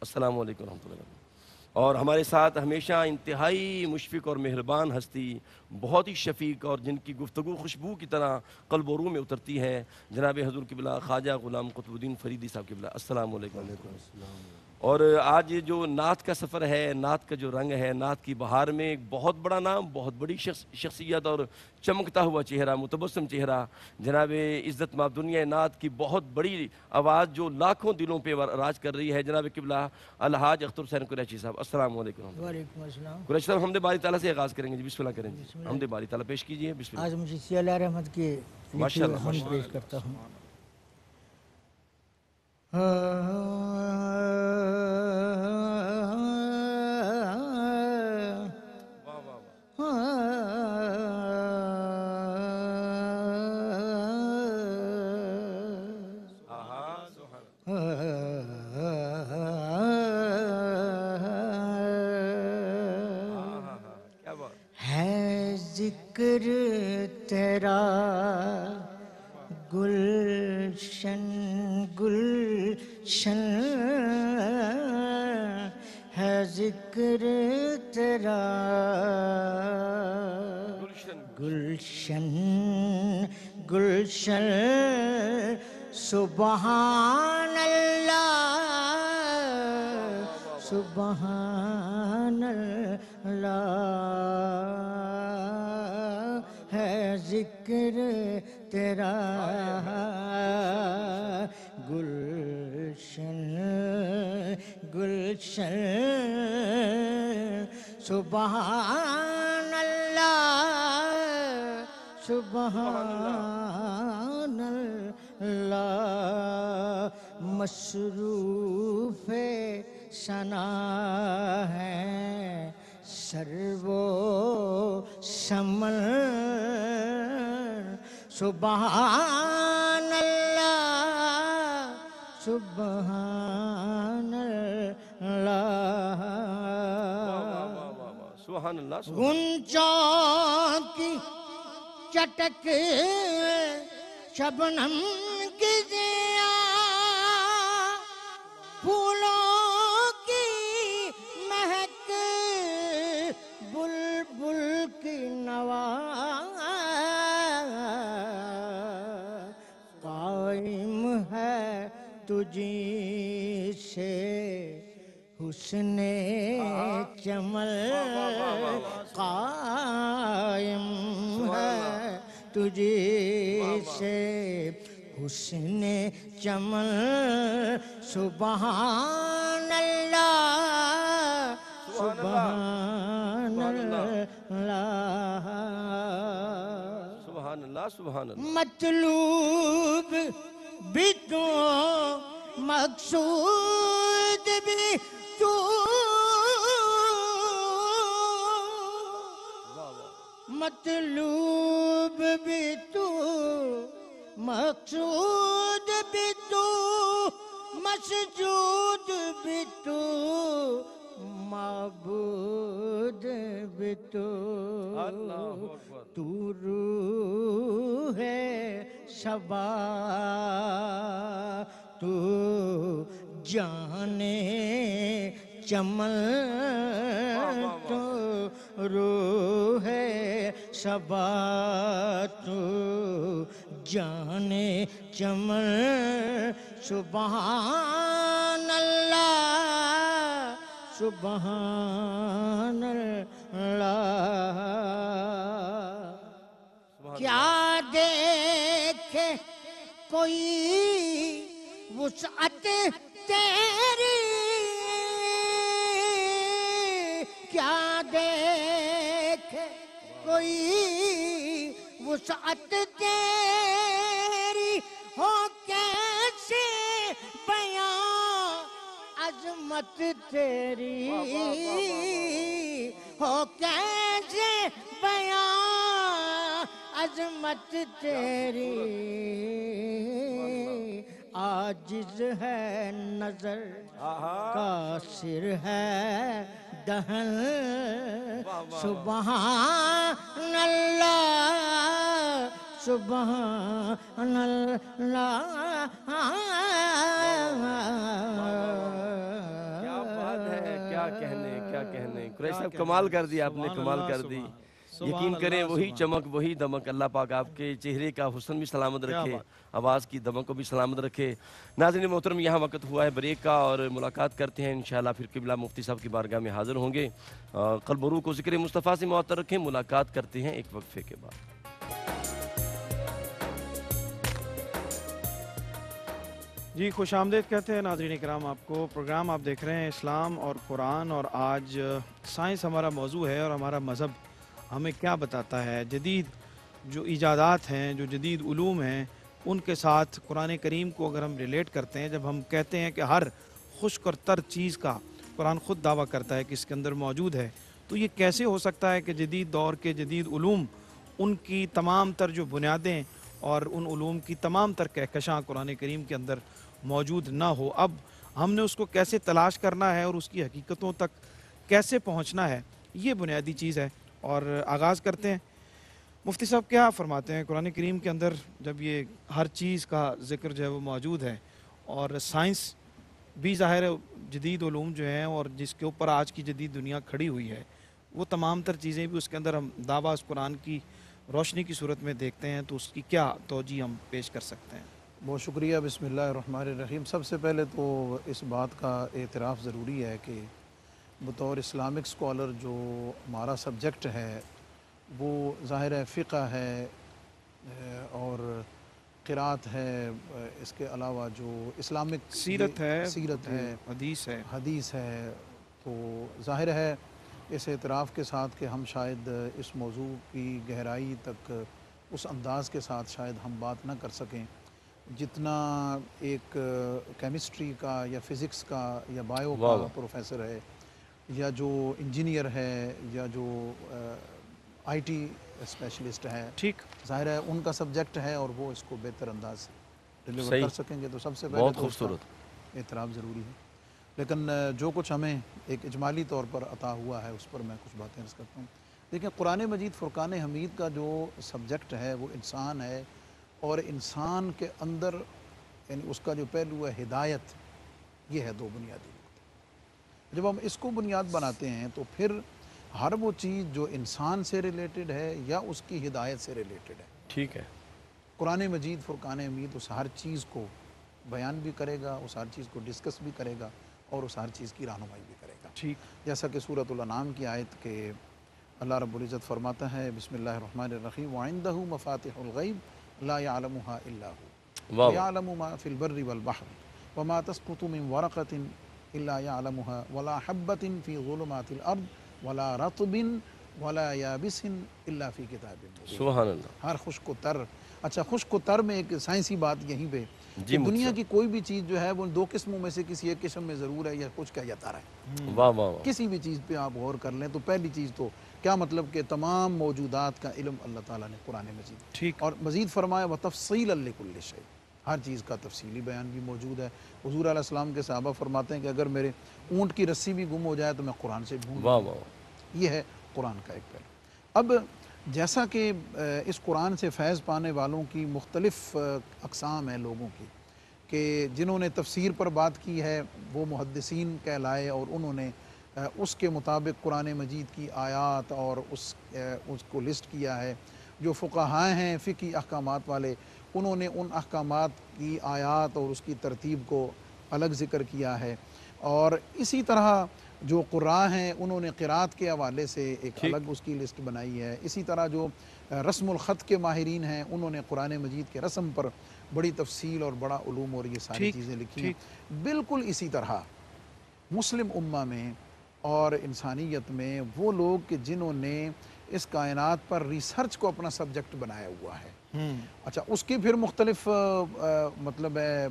السلام علیکم ورحمۃ اللہ وبرکاتہ۔ اور ہمارے ساتھ ہمیشہ انتہائی مشفق اور مہربان ہستی، بہت ہی شفیق اور جن کی گفتگو خوشبو کی طرح قلب و روح میں اترتی ہے، جناب حضور قبلہ خواجہ غلام قطب الدین فریدی صاحب قبلہ، السلام علیکم۔ اور آج جو نعت کا سفر ہے، نعت کا جو رنگ ہے، نعت کی بہار میں ایک بہت بڑا نام، بہت بڑی شخصیت اور چمکتا ہوا چہرہ، متبسم چہرہ، جناب عزت مآب دنیا نعت کی بہت بڑی آواز جو لاکھوں دلوں پہ راج کر رہی ہے، جناب قبلہ الحاج اختر حسین قریشی صاحب، السلام علیکم۔ وعلیکم السلام۔ قریشی صاحب حمد باری تعالیٰ سے آغاز کریں گے جی، بسم اللہ کریں جی، حمد باری تعالیٰ پیش کیجئے، بسم اللہ۔ آج مجھے سی اللہ رحمت کی لکھی ماشاءاللہ، ہوئی حمد پیش کرتا ہوں۔ ہے ذکر تیرا گلشن گلشن، ہے ذکر تیرا گلشن گلشن، سبحان اللہ سبحان اللہ، ہے ذکر تیرا گلشن گلشن، سبحان اللہ سبحان اللہ، مصروف ثنا ہے سرو سمن، سبحان اللہ سبحان اللہ، سبحان اللہ۔ غنچوں کی چٹک شبنم کی ضیا، پھولوں کی مہک بلبل کی نوا، قائم ہے تجھی سے حسن چمن، قائم ہے تجھی سے حسن چمن، سبحان اللہ سبحان اللہ، سبحان اللہ سبحان اللہ۔ مطلوب بھی تو مقصود بھی تو، مطلوب بھی تو مقصود بھی تو، مسجود بھی تو، معبود بھی تو، تو روح ہے شبا، تو جانے چمن، تو روح ہے شبا، تو جانے چمن، سبحان اللہ سبحان اللہ، کیا دیکھے کوئی وسعت تیری، کیا دیکھے کوئی وسعت تیری، ہو کیسے بیان عظمت تیری، ہو کیسے بیان عظمت تیری، عاجز ہے نظر قاصر ہے دہن، سبحان اللہ سبحان اللہ، کیا کہنے قریش صاحب کمال کر دیا آپ نے، کمال کر دی. یقین کریں وہی چمک وہی دمک، اللہ پاک آپ کے چہرے کا حسن بھی سلامت رکھے، آواز کی دمک کو بھی سلامت رکھے. ناظرین محترم، یہاں وقت ہوا ہے بریک کا اور ملاقات کرتے ہیں انشاءاللہ پھر قبلہ مفتی صاحب کی بارگاہ میں حاضر ہوں گے. قلب و روح کو ذکر مصطفیٰ سے معطر رکھیں. ملاقات کرتے ہیں ایک وقفے کے بعد. جی خوش آمدید کہتے ہیں ناظرین اکرام آپ کو. پروگرام آپ دیکھ رہے ہیں اسلام اور قرآن، اور آج سائنس ہمارا موضوع ہے اور ہمارا مذہب ہمیں کیا بتاتا ہے. جدید جو ایجادات ہیں، جو جدید علوم ہیں، ان کے ساتھ قرآن کریم کو اگر ہم ریلیٹ کرتے ہیں، جب ہم کہتے ہیں کہ ہر خشک اور تر چیز کا قرآن خود دعویٰ کرتا ہے کہ اس کے اندر موجود ہے، تو یہ کیسے ہو سکتا ہے کہ جدید دور کے جدید علوم ان کی تمام تر جو بنیادیں اور ان علوم کی تمام تر کہکشاں قرآن کریم کے اندر موجود نہ ہو. اب ہم نے اس کو کیسے تلاش کرنا ہے اور اس کی حقیقتوں تک کیسے پہنچنا ہے، یہ بنیادی چیز ہے. اور آغاز کرتے ہیں. مفتی صاحب کیا فرماتے ہیں قرآن کریم کے اندر جب یہ ہر چیز کا ذکر جو ہے وہ موجود ہے، اور سائنس بھی ظاہر ہے جدید علوم جو ہیں اور جس کے اوپر آج کی جدید دنیا کھڑی ہوئی ہے، وہ تمام تر چیزیں بھی اس کے اندر ہم دعویٰ اس قرآن کی روشنی کی صورت میں دیکھتے ہیں، تو اس کی کیا توجیہ ہم پیش کر سکتے ہیں؟ بہت شکریہ. بسم اللہ الرحمن الرحیم. سب سے پہلے تو اس بات کا اعتراف ضروری ہے کہ بطور اسلامک اسکالر جو ہمارا سبجیکٹ ہے وہ ظاہر ہے فقہ ہے اور قرات ہے، اس کے علاوہ جو اسلامک سیرت ہے، حدیث ہے. تو ظاہر ہے اس اعتراف کے ساتھ کہ ہم شاید اس موضوع کی گہرائی تک اس انداز کے ساتھ شاید ہم بات نہ کر سکیں جتنا ایک کیمسٹری کا یا فزکس کا یا بائیو کا پروفیسر ہے، یا جو انجینئر ہے، یا جو آئی ٹی اسپیشلسٹ ہے. ٹھیک، ظاہر ہے ان کا سبجیکٹ ہے اور وہ اس کو بہتر انداز سے ڈیلیور کر سکیں گے. تو سب سے پہلے تو اس کا اعتراف ضروری ہے. لیکن جو کچھ ہمیں ایک اجمالی طور پر عطا ہوا ہے اس پر میں کچھ باتیں عرض کرتا ہوں. دیکھیں، قرآن مجید فرقان حمید کا جو سبجیکٹ ہے وہ انسان ہے، اور انسان کے اندر یعنی اس کا جو پہلو ہے ہدایت، یہ ہے دو بنیادی نقطے. جب ہم اس کو بنیاد بناتے ہیں تو پھر ہر وہ چیز جو انسان سے ریلیٹڈ ہے یا اس کی ہدایت سے ریلیٹڈ ہے، ٹھیک ہے، قرآن مجید فرقان حمید اس ہر چیز کو بیان بھی کرے گا، اس ہر چیز کو ڈسکس بھی کرے گا اور اس ہر چیز کی رہنمائی بھی کرے گا. ٹھیک، جیسا کہ سورۃ الانعام کی آیت کے اللہ رب العزت فرماتا ہے بسم اللہ الرحمن الرحیم وعندہ مفاتح الغیب لا يعلمها الا هو ويعلم ما في البر والبحر وما تسقط من ورقة الا يعلمها ولا حبة في ظلمات الارض ولا رطب ولا یابس الا فی کتاب مبین. سبحان اللہ. ہر خشک و تر. اچھا، خشک و تر میں ایک سائنسی بات یہیں پہ کہ دنیا کی کوئی بھی چیز جو ہے وہ دو قسموں میں سے کسی ایک قسم میں ضرور ہے، یا خشک ہے یا تر ہے. واہ واہ. کسی بھی چیز پہ آپ غور کر لیں تو پہلی چیز تو کیا مطلب کہ تمام موجودات کا علم اللہ تعالیٰ نے قرآن مجید. ٹھیک. اور مزید فرمایا وَتَفْصِيلًا لِكُلِّ شَيْءٍ، ہر چیز کا تفصیلی بیان بھی موجود ہے. حضور علیہ السلام کے صحابہ فرماتے ہیں کہ اگر میرے اونٹ کی رسی بھی گم ہو جائے تو میں قرآن سے ڈھونڈ لوں. واہ واہ. یہ ہے قرآن کا ایک پہلو. اب جیسا کہ اس قرآن سے فیض پانے والوں کی مختلف اقسام ہیں لوگوں کی، کہ جنہوں نے تفسیر پر بات کی ہے وہ محدثین کہلائے اور انہوں نے اس کے مطابق قرآن مجید کی آیات اور اس کو لسٹ کیا ہے. جو فقہاء ہیں فقہی احکامات والے، انہوں نے ان احکامات کی آیات اور اس کی ترتیب کو الگ ذکر کیا ہے. اور اسی طرح جو قراء ہیں انہوں نے قرات کے حوالے سے ایک الگ اس کی لسٹ بنائی ہے. اسی طرح جو رسم الخط کے ماہرین ہیں انہوں نے قرآن مجید کے رسم پر بڑی تفصیل اور بڑا علوم اور یہ ساری چیزیں لکھی ہیں. بالکل اسی طرح مسلم امہ میں اور انسانیت میں وہ لوگ کہ جنہوں نے اس کائنات پر ریسرچ کو اپنا سبجیکٹ بنایا ہوا ہے. اچھا، اس کی پھر مختلف مطلب ہے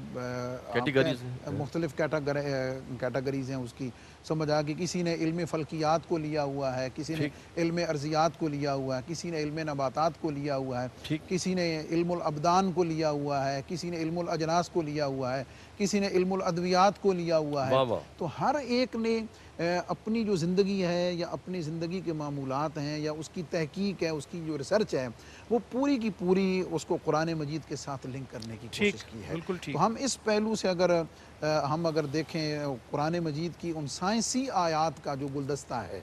مختلف کیٹیگریز ہیں اس کی. سمجھ آ کہ کسی نے علم فلکیات کو لیا ہوا ہے، کسی نے علم ارضیات کو لیا ہوا ہے، کسی نے علم نباتات کو لیا ہوا ہے، کسی نے علم الابدان کو لیا ہوا ہے، کسی نے علم الاجناس کو لیا ہوا ہے، کسی نے علم الادویات کو لیا ہوا ہے. تو ہر ایک نے اپنی جو زندگی ہے یا اپنی زندگی کے معمولات ہیں یا اس کی تحقیق ہے، اس کی جو ریسرچ ہے، وہ پوری کی پوری اس کو قرآن مجید کے ساتھ لنک کرنے کی ٹھیک، کوشش کی ہے۔ بالکل ٹھیک۔ تو ہم اس پہلو سے اگر دیکھیں قرآن مجید کی ان سائنسی آیات کا جو گلدستہ ہے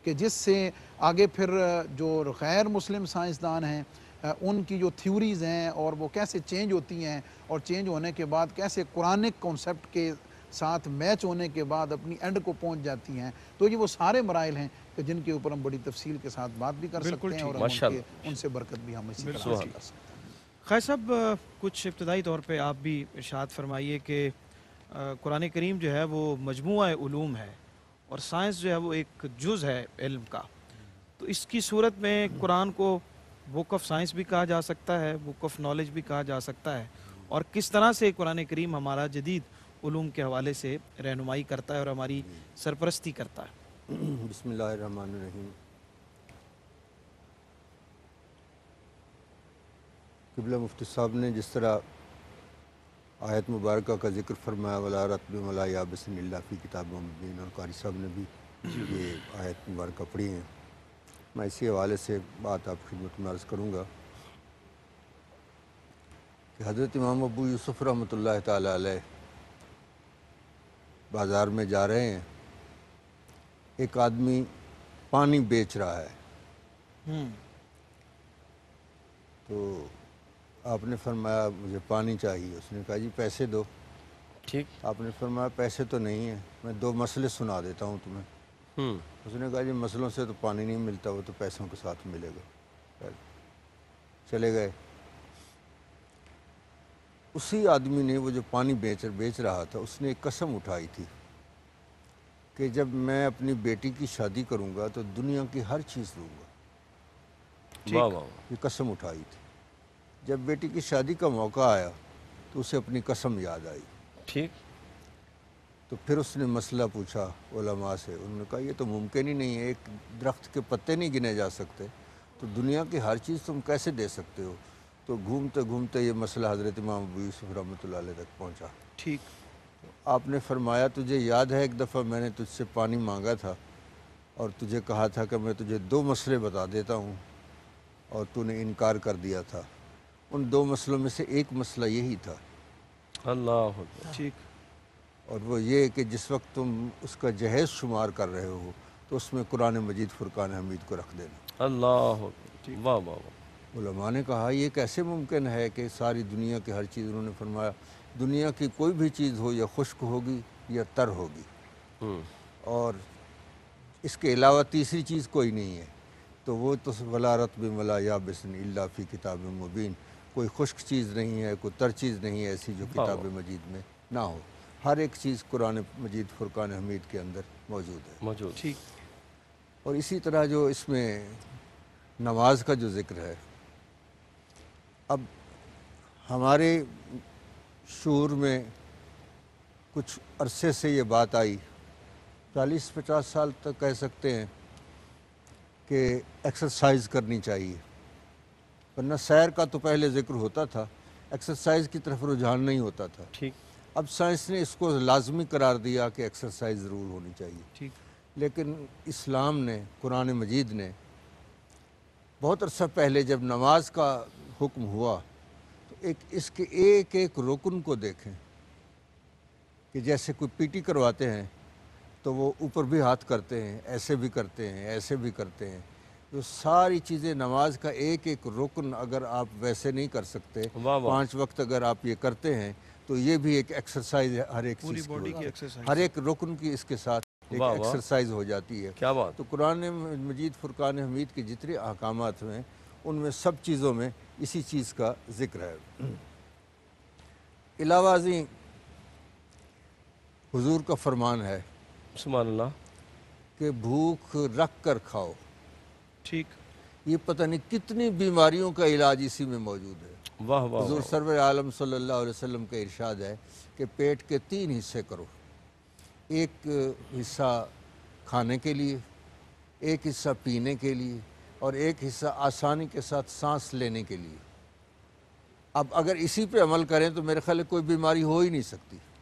کہ جس سے آگے پھر جو غیر مسلم سائنسدان ہیں ان کی جو تھیوریز ہیں اور وہ کیسے چینج ہوتی ہیں اور چینج ہونے کے بعد کیسے قرآنک کانسیپٹ کے ساتھ میچ ہونے کے بعد اپنی اینڈ کو پہنچ جاتی ہیں، تو یہ وہ سارے مراحل ہیں کہ جن کے اوپر ہم بڑی تفصیل کے ساتھ بات بھی کر بالکل سکتے ہیں اور ٹھیک، ہم ماشاءاللہ۔ ان سے برکت بھی ہم اسی طرح بالکل حاصل ٹھیک۔ کر سکتے ہیں۔ خیر صاحب، کچھ ابتدائی طور پہ آپ بھی ارشاد فرمائیے کہ قرآن کریم جو ہے وہ مجموعہ علوم ہے اور سائنس جو ہے وہ ایک جز ہے علم کا، تو اس کی صورت میں قرآن کو بک آف سائنس بھی کہا جا سکتا ہے، بک آف نالج بھی کہا جا سکتا ہے، اور کس طرح سے قرآن کریم ہمارا جدید علوم کے حوالے سے رہنمائی کرتا ہے اور ہماری سرپرستی کرتا ہے؟ بسم اللہ الرحمن الرحیم۔ قبلہ مفتی صاحب نے جس طرح آیت مبارکہ کا ذکر فرمایا وَلَا رَطْبٍ وَلَا يَابِسٍ إِلَّا فِي كِتَابٍ مُبِينٍ، اور قاری صاحب نے بھی یہ آیت مبارکہ پڑھی ہیں، میں اسی حوالے سے بات آپ خدمت میں عرض کروں گا کہ حضرت امام ابو یوسف رحمۃ اللہ تعالیٰ علیہ بازار میں جا رہے ہیں، ایک آدمی پانی بیچ رہا ہے، تو آپ نے فرمایا مجھے پانی چاہیے، اس نے کہا جی پیسے دو۔ ٹھیک۔ آپ نے فرمایا پیسے تو نہیں ہیں، میں دو مسئلے سنا دیتا ہوں تمہیں۔ اس نے کہا جی مسئلوں سے تو پانی نہیں ملتا، وہ تو پیسوں کے ساتھ ملے گا۔ چلے گئے۔ اسی آدمی نے وہ جو پانی بیچ رہا تھا، اس نے ایک قسم اٹھائی تھی کہ جب میں اپنی بیٹی کی شادی کروں گا تو دنیا کی ہر چیز دوں گا۔ واہ واہ۔ یہ قسم اٹھائی تھی۔ جب بیٹی کی شادی کا موقع آیا تو اسے اپنی قسم یاد آئی۔ ٹھیک۔ تو پھر اس نے مسئلہ پوچھا علماء سے، انہوں نے کہا یہ تو ممکن ہی نہیں ہے، ایک درخت کے پتے نہیں گنے جا سکتے، تو دنیا کی ہر چیز تم کیسے دے سکتے ہو؟ تو گھومتے گھومتے یہ مسئلہ حضرت امام ابو یوسف رحمۃ اللہ علیہ تک پہنچا۔ ٹھیک۔ آپ نے فرمایا تجھے یاد ہے ایک دفعہ میں نے تجھ سے پانی مانگا تھا اور تجھے کہا تھا کہ میں تجھے دو مسئلے بتا دیتا ہوں اور تو نے انکار کر دیا تھا۔ ان دو مسئلوں میں سے ایک مسئلہ یہی تھا، اللہ اکبر۔ ٹھیک۔ اور وہ یہ کہ جس وقت تم اس کا جہیز شمار کر رہے ہو تو اس میں قرآن مجید فرقان حمید کو رکھ دینا۔ اللہ اکبر۔ واہ واہ واہ۔ علماء نے کہا یہ کیسے ممکن ہے کہ ساری دنیا کی ہر چیز، انہوں نے فرمایا دنیا کی کوئی بھی چیز ہو یا خشک ہوگی یا تر ہوگی، اور اس کے علاوہ تیسری چیز کوئی نہیں ہے، تو وہ تو وَلَا رَطْبٍ وَلَا يَابِسٍ إِلَّا فِي كِتَابٍ مُبِينٍ، کوئی خشک چیز نہیں ہے، کوئی تر چیز نہیں ہے ایسی جو کتاب مجید میں نہ ہو، ہر ایک چیز قرآن مجید فرقان حمید کے اندر موجود ہے۔ موجود۔ ٹھیک۔ اور اسی طرح جو اس میں نماز کا جو ذکر ہے، اب ہمارے شعور میں کچھ عرصے سے یہ بات آئی، 40-50 سال تک کہہ سکتے ہیں کہ ایکسرسائز کرنی چاہیے، ورنہ سیر کا تو پہلے ذکر ہوتا تھا، ایکسرسائز کی طرف رجحان نہیں ہوتا تھا۔ ٹھیک۔ اب سائنس نے اس کو لازمی قرار دیا کہ ایکسرسائز ضرور ہونی چاہیے، ٹھیک۔ لیکن اسلام نے، قرآن مجید نے بہت عرصہ پہلے جب نماز کا حکم ہوا تو اس کے ایک ایک رکن کو دیکھیں کہ جیسے کوئی پی ٹی کرواتے ہیں تو وہ اوپر بھی ہاتھ کرتے ہیں، ایسے بھی کرتے ہیں، ایسے بھی کرتے ہیں، جو ساری چیزیں نماز کا ایک ایک رکن اگر آپ ویسے نہیں کر سکتے، 5 وقت اگر آپ یہ کرتے ہیں تو یہ بھی ایک ایکسرسائز ہے، ہر ایک پوری چیز باڈی کی کی ایکسرسائز۔ ہر ایک رکن کی اس کے ساتھ ایک ایکسرسائز ہو جاتی ہے۔ کیا بات۔ تو قرآن مجید فرقان حمید کے جتنے احکامات ہیں ان میں سب چیزوں میں اسی چیز کا ذکر ہے۔ علاوہ ازیں حضور کا فرمان ہے سبحان اللہ کہ بھوک رکھ کر کھاؤ۔ ٹھیک۔ یہ پتہ نہیں کتنی بیماریوں کا علاج اسی میں موجود ہے۔ واہ واہ۔ حضور سرور عالم صلی اللہ علیہ وسلم کا ارشاد ہے کہ پیٹ کے 3 حصے کرو، ایک حصہ کھانے کے لیے، ایک حصہ پینے کے لیے، اور ایک حصہ آسانی کے ساتھ سانس لینے کے لیے۔ اب اگر اسی پہ عمل کریں تو میرے خیال ہے کوئی بیماری ہو ہی نہیں سکتی۔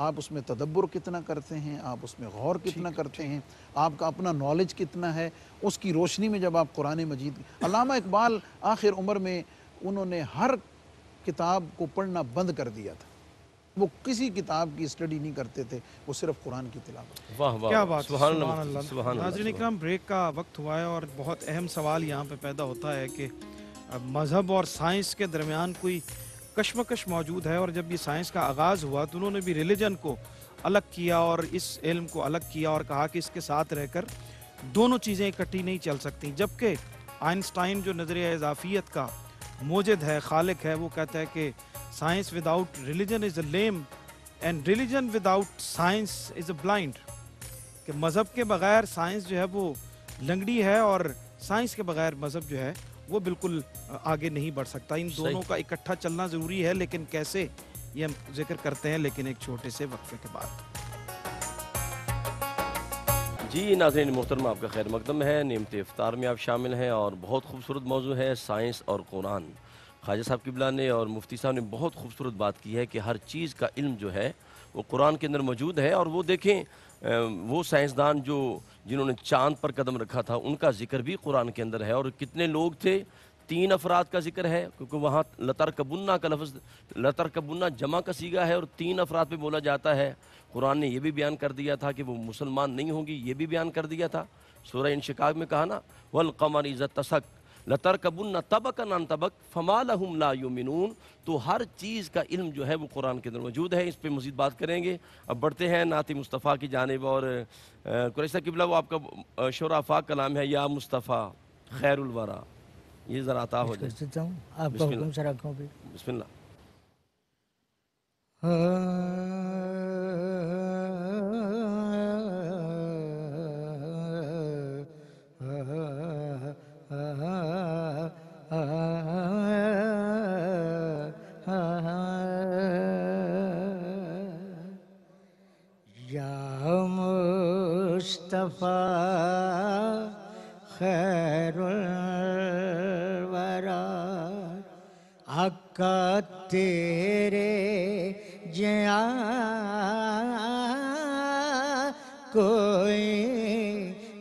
آپ اس میں تدبر کتنا کرتے ہیں، آپ اس میں غور کتنا کرتے ہیں، آپ کا اپنا نالج کتنا ہے، اس کی روشنی میں جب آپ قرآن مجید، علامہ اقبال آخر عمر میں انہوں نے ہر کتاب کو پڑھنا بند کر دیا تھا، وہ کسی کتاب کی اسٹڈی نہیں کرتے تھے، وہ صرف قرآن کی تلاوت۔ واہ واہ کیا واہ، بات ہے، سبحان اللہ سبحان مفتی، اللہ۔ سبحان اللہ، ناظرین سبحان اکرام، بریک کا وقت ہوا ہے اور بہت اہم سوال یہاں پہ پیدا ہوتا ہے کہ مذہب اور سائنس کے درمیان کوئی کشمکش موجود ہے، اور جب یہ سائنس کا آغاز ہوا تو انہوں نے بھی ریلیجن کو الگ کیا اور اس علم کو الگ کیا اور کہا کہ اس کے ساتھ رہ کر دونوں چیزیں اکٹھی نہیں چل سکتی، جبکہ آئنسٹائن جو نظریہ اضافیت کا موجد ہے، خالق ہے، وہ کہتا ہے کہ science without religion is a lame and religion without science is a blind, کہ مذہب کے بغیر سائنس جو ہے وہ لنگڑی ہے اور سائنس کے بغیر مذہب جو ہے وہ بالکل آگے نہیں بڑھ سکتا۔ ان دونوں کا اکٹھا چلنا ضروری ہے، لیکن کیسے، یہ ہم ذکر کرتے ہیں لیکن ایک چھوٹے سے وقفے کے بعد۔ جی ناظرین محترم، آپ کا خیر مقدم ہے، نعمت افطار میں آپ شامل ہیں اور بہت خوبصورت موضوع ہے سائنس اور قرآن۔ خواجہ صاحب قبلہ نے اور مفتی صاحب نے بہت خوبصورت بات کی ہے کہ ہر چیز کا علم جو ہے وہ قرآن کے اندر موجود ہے، اور وہ دیکھیں وہ سائنسدان جنہوں نے چاند پر قدم رکھا تھا ان کا ذکر بھی قرآن کے اندر ہے، اور کتنے لوگ تھے، 3 افراد کا ذکر ہے، کیونکہ وہاں لترکبنہ کا لفظ، لترکبنہ جمع کا صیغہ ہے اور 3 افراد پہ بولا جاتا ہے۔ قرآن نے یہ بھی بیان کر دیا تھا کہ وہ مسلمان نہیں ہوں گی، یہ بھی بیان کر دیا تھا۔ سورہ انشقاق میں کہا نا والقمر اذا اتسق لترکبن طبقا عن طبق فما لهم لا یؤمنون، تو ہر چیز کا علم جو ہے وہ قرآن کے اندر موجود ہے۔ اس پہ مزید بات کریں گے۔ اب بڑھتے ہیں نعت مصطفیٰ کی جانب، اور قریشہ قبلہ وہ آپ کا شعر آفاق کلام ہے، یا مصطفیٰ خیر الورا، یہ ذرا عطا ہو جائے۔ دیتا ہوں آپ کا بسم حکم اللہ، سے رکھوں بھی۔ بسم اللہ۔ یا مصطفیٰ خیر الورا، آقا تیرے جیاں کوئی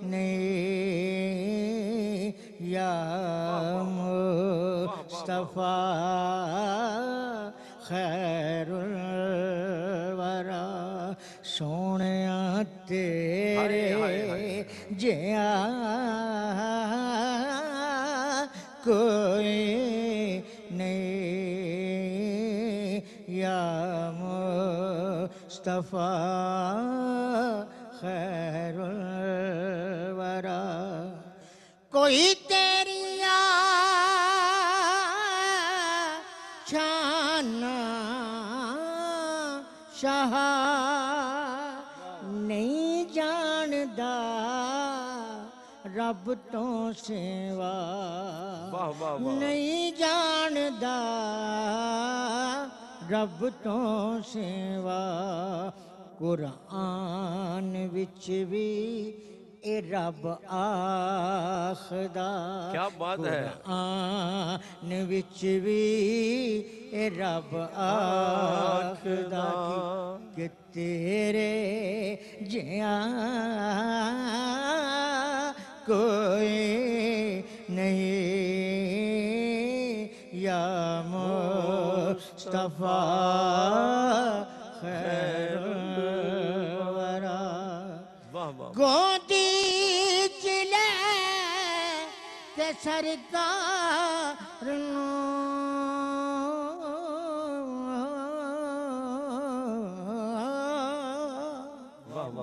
نہیں، یا مصطفیٰ خیر الورا، سونیاں تیرے جیاں کوئی نہیں، یا مصطفیٰ خیر الورا، کوئی تیری شان شاہ نہیں جاندا رب تو سوا، نہیں جاندا رب تو سوا، قرآن وچ بھی اے رب آخدا، کیا بات ہے، قرآن وچ بھی اے رب آخدا کہ تیرے جیاں کوئی نہیں، یا مصطفیٰ خیر الورا، گودی چلے تے سرکار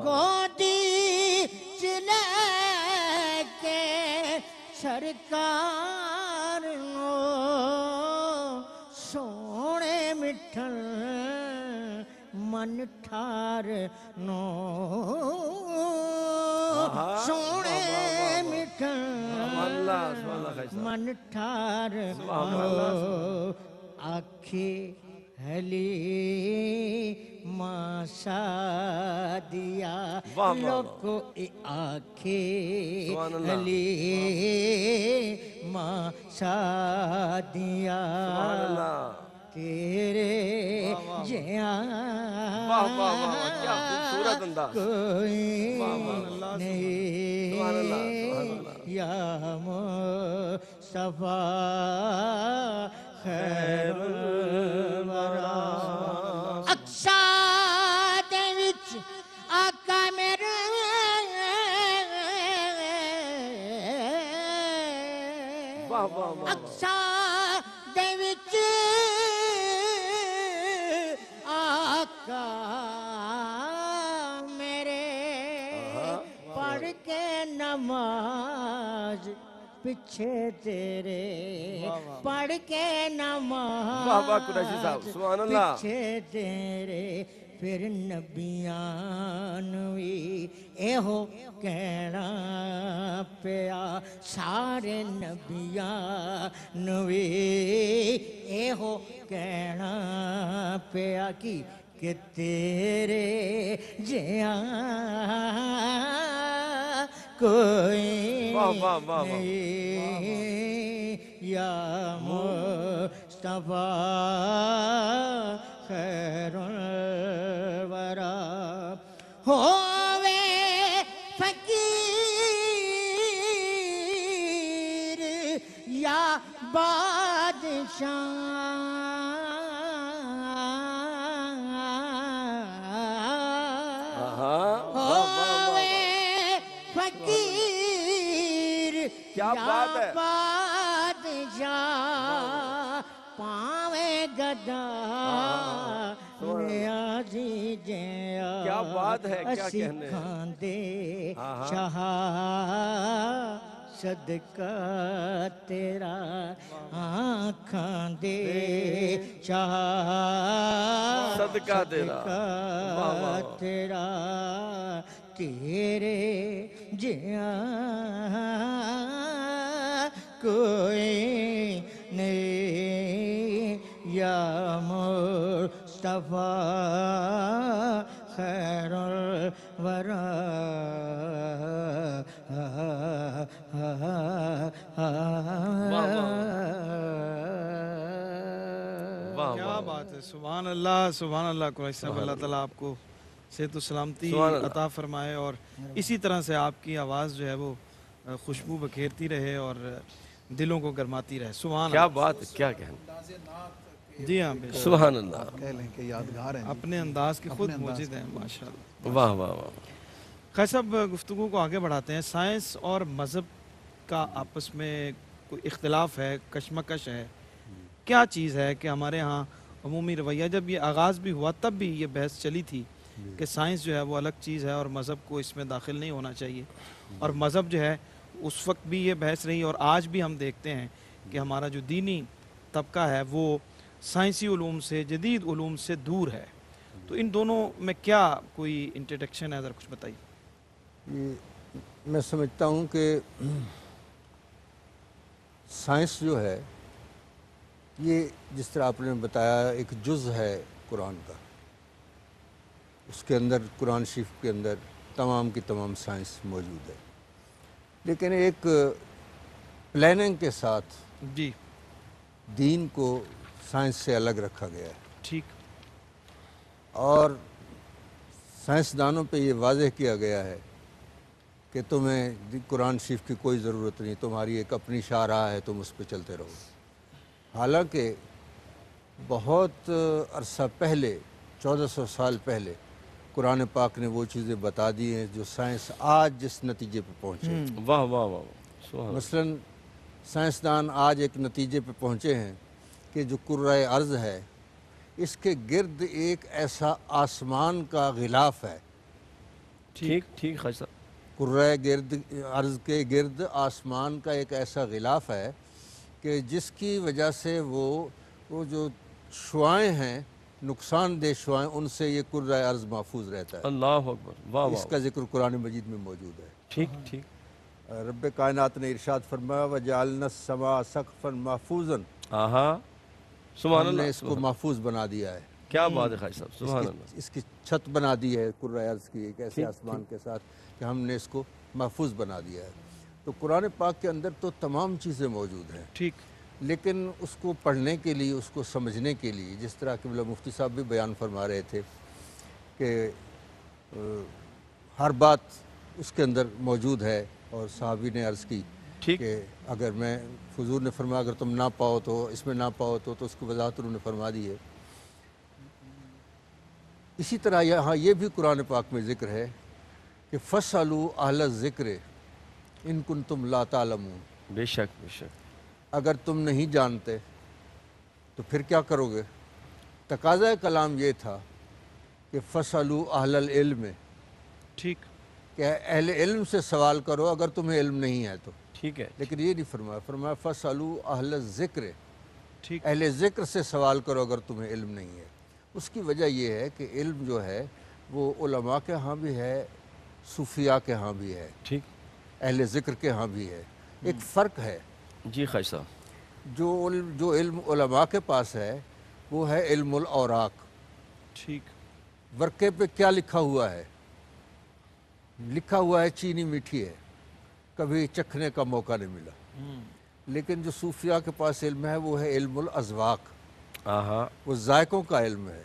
گودی چلے کے سرکار نو، سونے مٹھن من ٹھار نو، سونے مٹھن من ٹھار نو، آکھے حلیمہ سعدیہ لوکو اے آکھے حلیمہ سعدیہ تیرے جیاں واہ واہ واہ واہ، کیا خوبصورت انداز. کوئی سبحان نہیں اللہ، سبحان اللہ. یا مصطفیٰ خیر الورا. اقصا دے وچ آقا میرے واہ واہ واہ. اقصا دے وچ آقا میرے پڑھ کے نماز پیچھے تیرے پڑھ کے نماز واہ واہ قریشی صاحب، سبحان اللہ. پیچھے تیرے پھر نبیان وی ایہو کہنا پیا سارے نبیان وی ایہو کہنا پیا کی کہ تیرے جیاں کوئی واہ واہ واہ واہ. نہیں یا مصطفیٰ خیر الورا. ہووے فقیر یا بادشاہ ہووے فقیر کیا بات ہے. بادشاہ پاویں گدا نیازی جیا کیا بات ہے، کیا کہنے. کھاندے شاہ صدقہ تیرا آنکھاں دے شاہ صدقہ تیرا. واہ واہ واہ. تیرا تیرے جیاں کوئی نہیں یا مصطفیٰ خیر الورا. کیا بات ہے. سبحان اللہ سبحان اللہ. قریشی صاحب اللہ تعالیٰ آپ کو صحت و سلامتی سبحان اللہ. عطا فرمائے اور اسی طرح سے آپ کی آواز جو ہے وہ خوشبو بکھیرتی رہے اور دلوں کو گرماتی رہے. سبحان کیا اللہ. بات ہے، کیا کہنا. جی ہاں بے شک. سبحان اللہ. کہہ لیں کہ یادگار ہیں. اپنے انداز کے خود اپنے انداز موجود ہیں ماشاءاللہ. واہ واہ واہ. خیر صاحب گفتگو کو آگے بڑھاتے ہیں. سائنس اور مذہب کا آپس میں کوئی اختلاف ہے، کشمکش ہے. کیا چیز ہے کہ ہمارے ہاں عمومی رویہ جب یہ آغاز بھی ہوا تب بھی یہ بحث چلی تھی کہ سائنس جو ہے وہ الگ چیز ہے اور مذہب کو اس میں داخل نہیں ہونا چاہیے. اور مذہب جو ہے اس وقت بھی یہ بحث رہی اور آج بھی ہم دیکھتے ہیں کہ ہمارا جو دینی طبقہ ہے وہ سائنسی علوم سے جدید علوم سے دور ہے. تو ان دونوں میں کیا کوئی انٹرڈکشن ہے، ذرا کچھ بتائیے. یہ میں سمجھتا ہوں کہ سائنس جو ہے یہ جس طرح آپ نے بتایا ایک جز ہے قرآن کا. اس کے اندر قرآن شریف کے اندر تمام کی تمام سائنس موجود ہے، لیکن ایک پلاننگ کے ساتھ جی دین کو سائنس سے الگ رکھا گیا ہے. ٹھیک. اور سائنسدانوں پہ یہ واضح کیا گیا ہے کہ تمہیں قرآن شریف کی کوئی ضرورت نہیں، تمہاری ایک اپنی شاہراہ ہے، تم اس پہ چلتے رہو. حالانکہ بہت عرصہ پہلے 1400 سال پہلے قرآن پاک نے وہ چیزیں بتا دی ہیں جو سائنس آج جس نتیجے پہ پہنچے. واہ واہ واہ. سبحان اللہ. مثلاً سائنسدان آج ایک نتیجے پہ پہنچے ہیں کہ جو کرۂ ارض ہے اس کے گرد ایک ایسا آسمان کا غلاف ہے. ٹھیک ٹھیک خاص صاحب. کرۂ ارض کے گرد آسمان کا ایک ایسا غلاف ہے کہ جس کی وجہ سے وہ جو شعاعیں ہیں، نقصان دہ شعاعیں، ان سے یہ کرۂ ارض محفوظ رہتا ہے. اللہ اکبر. واہ اس واہ. کا ذکر قرآن مجید میں موجود ہے. ٹھیک ٹھیک. رب کائنات نے ارشاد فرمایا وَجَعَلْنَا السَّمَاءَ سَقْفًا مَحْفُوظًا. آہا. سبحان ہم اللہ. نے اس کو محفوظ بنا دیا ہے. کیا بات ہے خاص صاحب. سبحان اللہ. اس کی چھت بنا دی ہے کرۂ ارض کی ایک ایسے آسمان کے ساتھ کہ ہم نے اس کو محفوظ بنا دیا ہے. تو قرآن پاک کے اندر تو تمام چیزیں موجود ہیں. ٹھیک. لیکن اس کو پڑھنے کے لیے، اس کو سمجھنے کے لیے، جس طرح کہ مفتی صاحب بھی بیان فرما رہے تھے کہ ہر بات اس کے اندر موجود ہے، اور صحابی نے عرض کی ٹھیک کہ اگر میں، حضور نے فرمایا اگر تم نہ پاؤ تو اس میں نہ پاؤ تو اس کی وضاحت انہوں نے فرما دی ہے۔ اسی طرح یہاں یہ بھی قرآن پاک میں ذکر ہے کہ فَاسْأَلُوا أَهْلَ الذِّكْرِ إِن كُنتُمْ لَا تَعْلَمُونَ، بے شک بے شک، اگر تم نہیں جانتے تو پھر کیا کرو گے؟ تقاضۂ کلام یہ تھا کہ فَاسْأَلُوا أَهْلَ الْعِلْمِ، ٹھیک کہ اہل علم سے سوال کرو اگر تمہیں علم نہیں ہے تو، ٹھیک ہے، لیکن یہ نہیں فرمایا، فرمایا فَاسْأَلُوا أَهْلَ الذِّكْرِ، ٹھیک اہل ذکر سے سوال کرو اگر تمہیں علم نہیں ہے۔ اس کی وجہ یہ ہے کہ علم جو ہے وہ علماء کے ہاں بھی ہے، صوفیاء کے ہاں بھی ہے، ٹھیک، اہل ذکر کے ہاں بھی ہے۔ ایک فرق ہے، جی خواجہ صاحب، جو علم علماء کے پاس ہے وہ ہے علم الاوراق۔ ٹھیک ورقے پہ کیا لکھا ہوا ہے؟ لکھا ہوا ہے چینی میٹھی ہے، کبھی چکھنے کا موقع نہیں ملا۔ لیکن جو صوفیاء کے پاس علم ہے وہ ہے علم الاذواق، ہاں وہ ذائقوں کا علم ہے،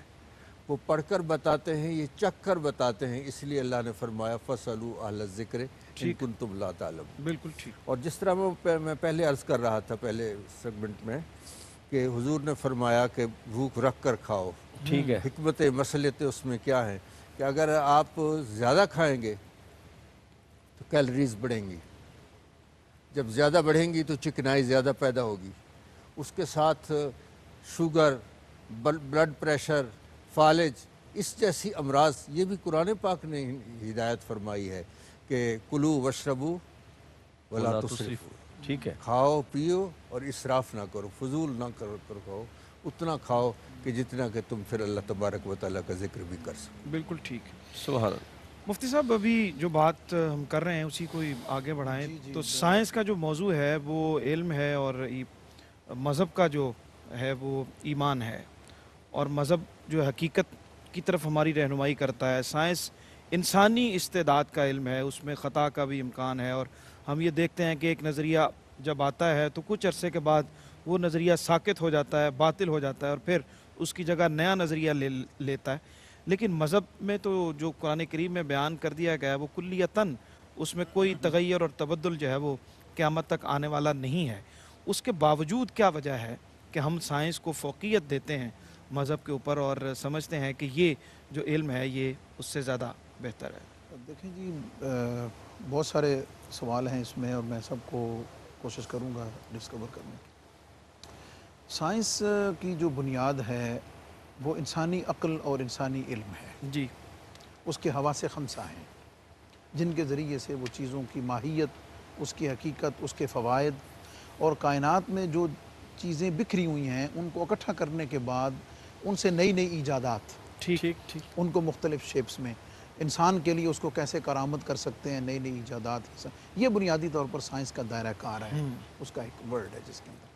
وہ پڑھ کر بتاتے ہیں، یہ چکھ کر بتاتے ہیں، اس لیے اللہ نے فرمایا فَاسْأَلُوا أَهْلَ الذِّكْرِ إِن كُنتُمْ لَا تَعْلَمُونَ۔ بالکل ٹھیک اور جس طرح میں پہلے عرض کر رہا تھا پہلے سیگمنٹ میں کہ حضور نے فرمایا کہ بھوک رکھ کر کھاؤ، ٹھیک ہے، حکمت مسلط اس میں کیا ہے کہ اگر آپ زیادہ کھائیں گے تو کیلریز بڑھیں گی، جب زیادہ بڑھیں گی تو چکنائی زیادہ پیدا ہوگی، اس کے ساتھ شوگر، بلڈ پریشر، فالج، اس جیسی امراض، یہ بھی قرآن پاک نے ہدایت فرمائی ہے کہ کلو وشربو ولا تسرفو، ٹھیک ہے، کھاؤ پیو اور اسراف نہ کرو، فضول نہ کرو، کھاؤ اتنا کھاؤ کہ جتنا کہ تم پھر اللہ تبارک و تعالیٰ کا ذکر بھی کر سکو۔ بالکل ٹھیک۔ سبحان اللہ، مفتی صاحب ابھی جو بات ہم کر رہے ہیں اسی کو ہی آگے بڑھائیں تو سائنس کا جو موضوع ہے وہ علم ہے، اور مذہب کا جو ہے وہ ایمان ہے، اور مذہب جو حقیقت کی طرف ہماری رہنمائی کرتا ہے۔ سائنس انسانی استعداد کا علم ہے، اس میں خطا کا بھی امکان ہے، اور ہم یہ دیکھتے ہیں کہ ایک نظریہ جب آتا ہے تو کچھ عرصے کے بعد وہ نظریہ ساقط ہو جاتا ہے، باطل ہو جاتا ہے، اور پھر اس کی جگہ نیا نظریہ لیتا ہے۔ لیکن مذہب میں تو جو قرآن کریم میں بیان کر دیا گیا ہے وہ کلیتاً اس میں کوئی تغیر اور تبدل جو ہے وہ قیامت تک آنے والا نہیں ہے۔ اس کے باوجود کیا وجہ ہے کہ ہم سائنس کو فوقیت دیتے ہیں مذہب کے اوپر، اور سمجھتے ہیں کہ یہ جو علم ہے یہ اس سے زیادہ بہتر ہے؟ دیکھیں جی، بہت سارے سوال ہیں اس میں، اور میں سب کو کوشش کروں گا ڈسکور کرنے کی۔ سائنس کی جو بنیاد ہے وہ انسانی عقل اور انسانی علم ہے۔ جی، اس کے حواس خمسہ ہیں جن کے ذریعے سے وہ چیزوں کی ماہیت، اس کی حقیقت، اس کے فوائد، اور کائنات میں جو چیزیں بکھری ہوئی ہیں ان کو اکٹھا کرنے کے بعد ان سے نئی نئی ایجادات، ٹھیک ٹھیک، ان کو مختلف شیپس میں انسان کے لیے اس کو کیسے کرامت کر سکتے ہیں، نئی نئی ایجادات، یہ بنیادی طور پر سائنس کا دائرہ کار ہے، اس کا ایک ورڈ ہے جس کے اندر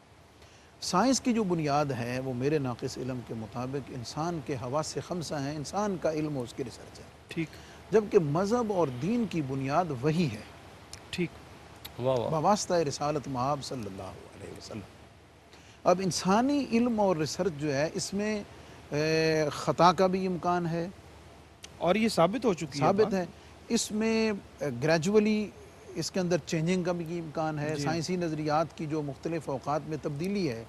سائنس کی جو بنیاد ہے وہ میرے ناقص علم کے مطابق انسان کے حواس خمسہ ہیں، انسان کا علم و اس کی ریسرچ ہے، ٹھیک جبکہ مذہب اور دین کی بنیاد وہی ہے، ٹھیک، واہ واہ، بواسطہ رسالت مآب صلی اللہ علیہ وسلم۔ اب انسانی علم اور ریسرچ جو ہے اس میں خطا کا بھی امکان ہے، اور یہ ثابت ہو چکی ہے، ثابت ہے، اس میں گریجولی اس کے اندر چینجنگ کا بھی امکان ہے، جی، سائنسی نظریات کی جو مختلف اوقات میں تبدیلی ہے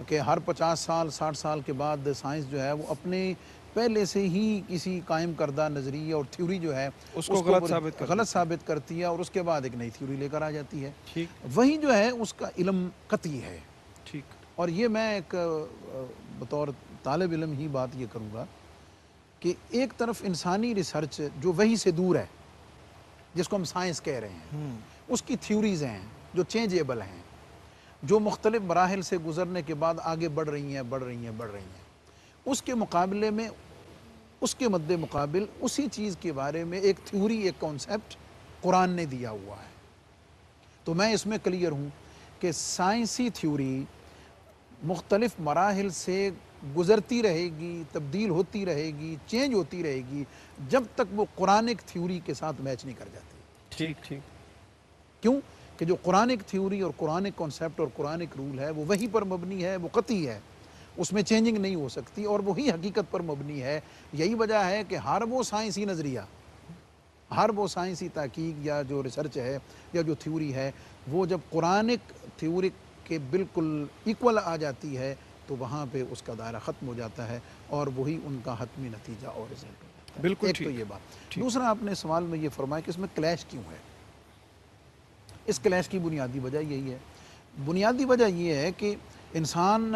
کہ ہر 50 سال 60 سال کے بعد سائنس جو ہے وہ اپنے پہلے سے ہی کسی قائم کردہ نظریہ اور تھیوری جو ہے اس کو غلط ثابت کرتی ہے، اور اس کے بعد ایک نئی تھیوری لے کر آ جاتی ہے، ٹھیک وہی جو ہے اس کا علم قطعی ہے۔ ٹھیک، اور یہ میں ایک بطور طالب علم ہی بات یہ کروں گا کہ ایک طرف انسانی ریسرچ جو وہی سے دور ہے جس کو ہم سائنس کہہ رہے ہیں، اس کی تھیوریز ہیں جو چینجیبل ہیں، جو مختلف مراحل سے گزرنے کے بعد آگے بڑھ رہی ہیں، اس کے مقابلے میں، اس کے مد مقابل اسی چیز کے بارے میں ایک تھیوری، ایک کانسیپٹ قرآن نے دیا ہوا ہے۔ تو میں اس میں کلیئر ہوں کہ سائنسی تھیوری مختلف مراحل سے گزرتی رہے گی، تبدیل ہوتی رہے گی، چینج ہوتی رہے گی، جب تک وہ قرآنک تھیوری کے ساتھ میچ نہیں کر جاتی۔ ٹھیک ٹھیک، کیوں؟ کہ جو قرآنک تھیوری اور قرآنک کانسیپٹ اور قرآنک رول ہے وہ وہی پر مبنی ہے، وہ قطعی ہے، اس میں چینجنگ نہیں ہو سکتی، اور وہی حقیقت پر مبنی ہے۔ یہی وجہ ہے کہ ہر وہ سائنسی نظریہ، ہر وہ سائنسی تحقیق یا جو ریسرچ ہے یا جو تھیوری ہے، وہ جب قرآنک تھیوری کے بالکل ایکول آ جاتی ہے تو وہاں پہ اس کا دائرہ ختم ہو جاتا ہے، اور وہی ان کا حتمی نتیجہ اور رزلٹ ہو جاتا ہے۔ بالکل ایک تو ٹھیک۔ یہ بات۔ دوسرا، آپ نے سوال میں یہ فرمایا کہ اس میں کلیش کیوں ہے۔ اس کلیش کی بنیادی وجہ یہی ہے، بنیادی وجہ یہ ہے کہ انسان،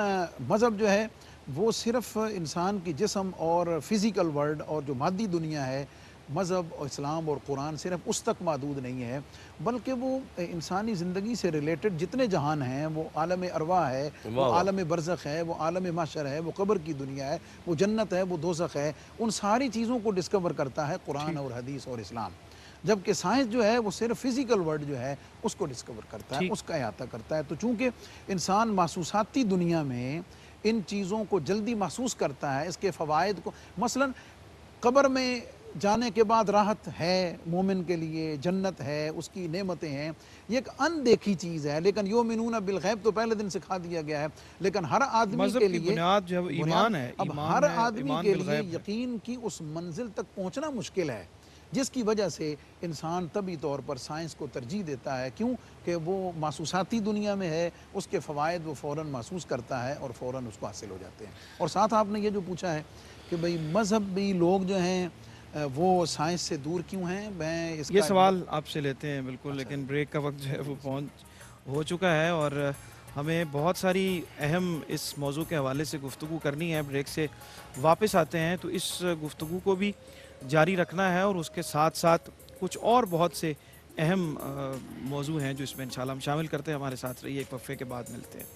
مذہب جو ہے وہ صرف انسان کی جسم اور فزیکل ورلڈ اور جو مادی دنیا ہے، مذہب اور اسلام اور قرآن صرف اس تک محدود نہیں ہے، بلکہ وہ انسانی زندگی سے ریلیٹڈ جتنے جہان ہیں، وہ عالم ارواح ہے، وہ عالم برزخ ہے، وہ عالم محشر ہے، وہ قبر کی دنیا ہے، وہ جنت ہے، وہ دوزخ ہے، ان ساری چیزوں کو ڈسکور کرتا ہے قرآن اور حدیث اور اسلام۔ جبکہ سائنس جو ہے وہ صرف فزیکل ورلڈ جو ہے اس کو ڈسکور کرتا ہے، اس کا احاطہ کرتا ہے۔ تو چونکہ انسان محسوساتی دنیا میں ان چیزوں کو جلدی محسوس کرتا ہے، اس کے فوائد کو، مثلا قبر میں جانے کے بعد راحت ہے مومن کے لیے، جنت ہے، اس کی نعمتیں ہیں، یہ ایک ان دیکھی چیز ہے، لیکن یؤمنون بالغیب تو پہلے دن سکھا دیا گیا ہے، لیکن ہر آدمی مذہب کے کی لیے بنیاد جو ہے ایمان ہے، اب ایمان ہر ہے، آدمی ایمان کے لیے بالغیب ہے۔ یقین کی اس منزل تک پہنچنا مشکل ہے، جس کی وجہ سے انسان طبی طور پر سائنس کو ترجیح دیتا ہے۔ کیوں کہ وہ محسوساتی دنیا میں ہے، اس کے فوائد وہ فوراً محسوس کرتا ہے اور فوراً اس کو حاصل ہو جاتے ہیں۔ اور ساتھ آپ نے یہ جو پوچھا ہے کہ بھئی مذہبی لوگ جو ہیں وہ سائنس سے دور کیوں ہیں، میں اس یہ کا سوال آپ سے لیتے ہیں بالکل، لیکن بریک کا وقت جو ہے وہ ہو چکا ہے، اور ہمیں بہت ساری اہم اس موضوع کے حوالے سے گفتگو کرنی ہے۔ بریک سے واپس آتے ہیں تو اس گفتگو کو بھی جاری رکھنا ہے، اور اس کے ساتھ ساتھ کچھ اور بہت سے اہم موضوع ہیں جو اس میں انشاءاللہ ہم شامل کرتے ہیں۔ ہمارے ساتھ رہیے، ایک وقفے کے بعد ملتے ہیں۔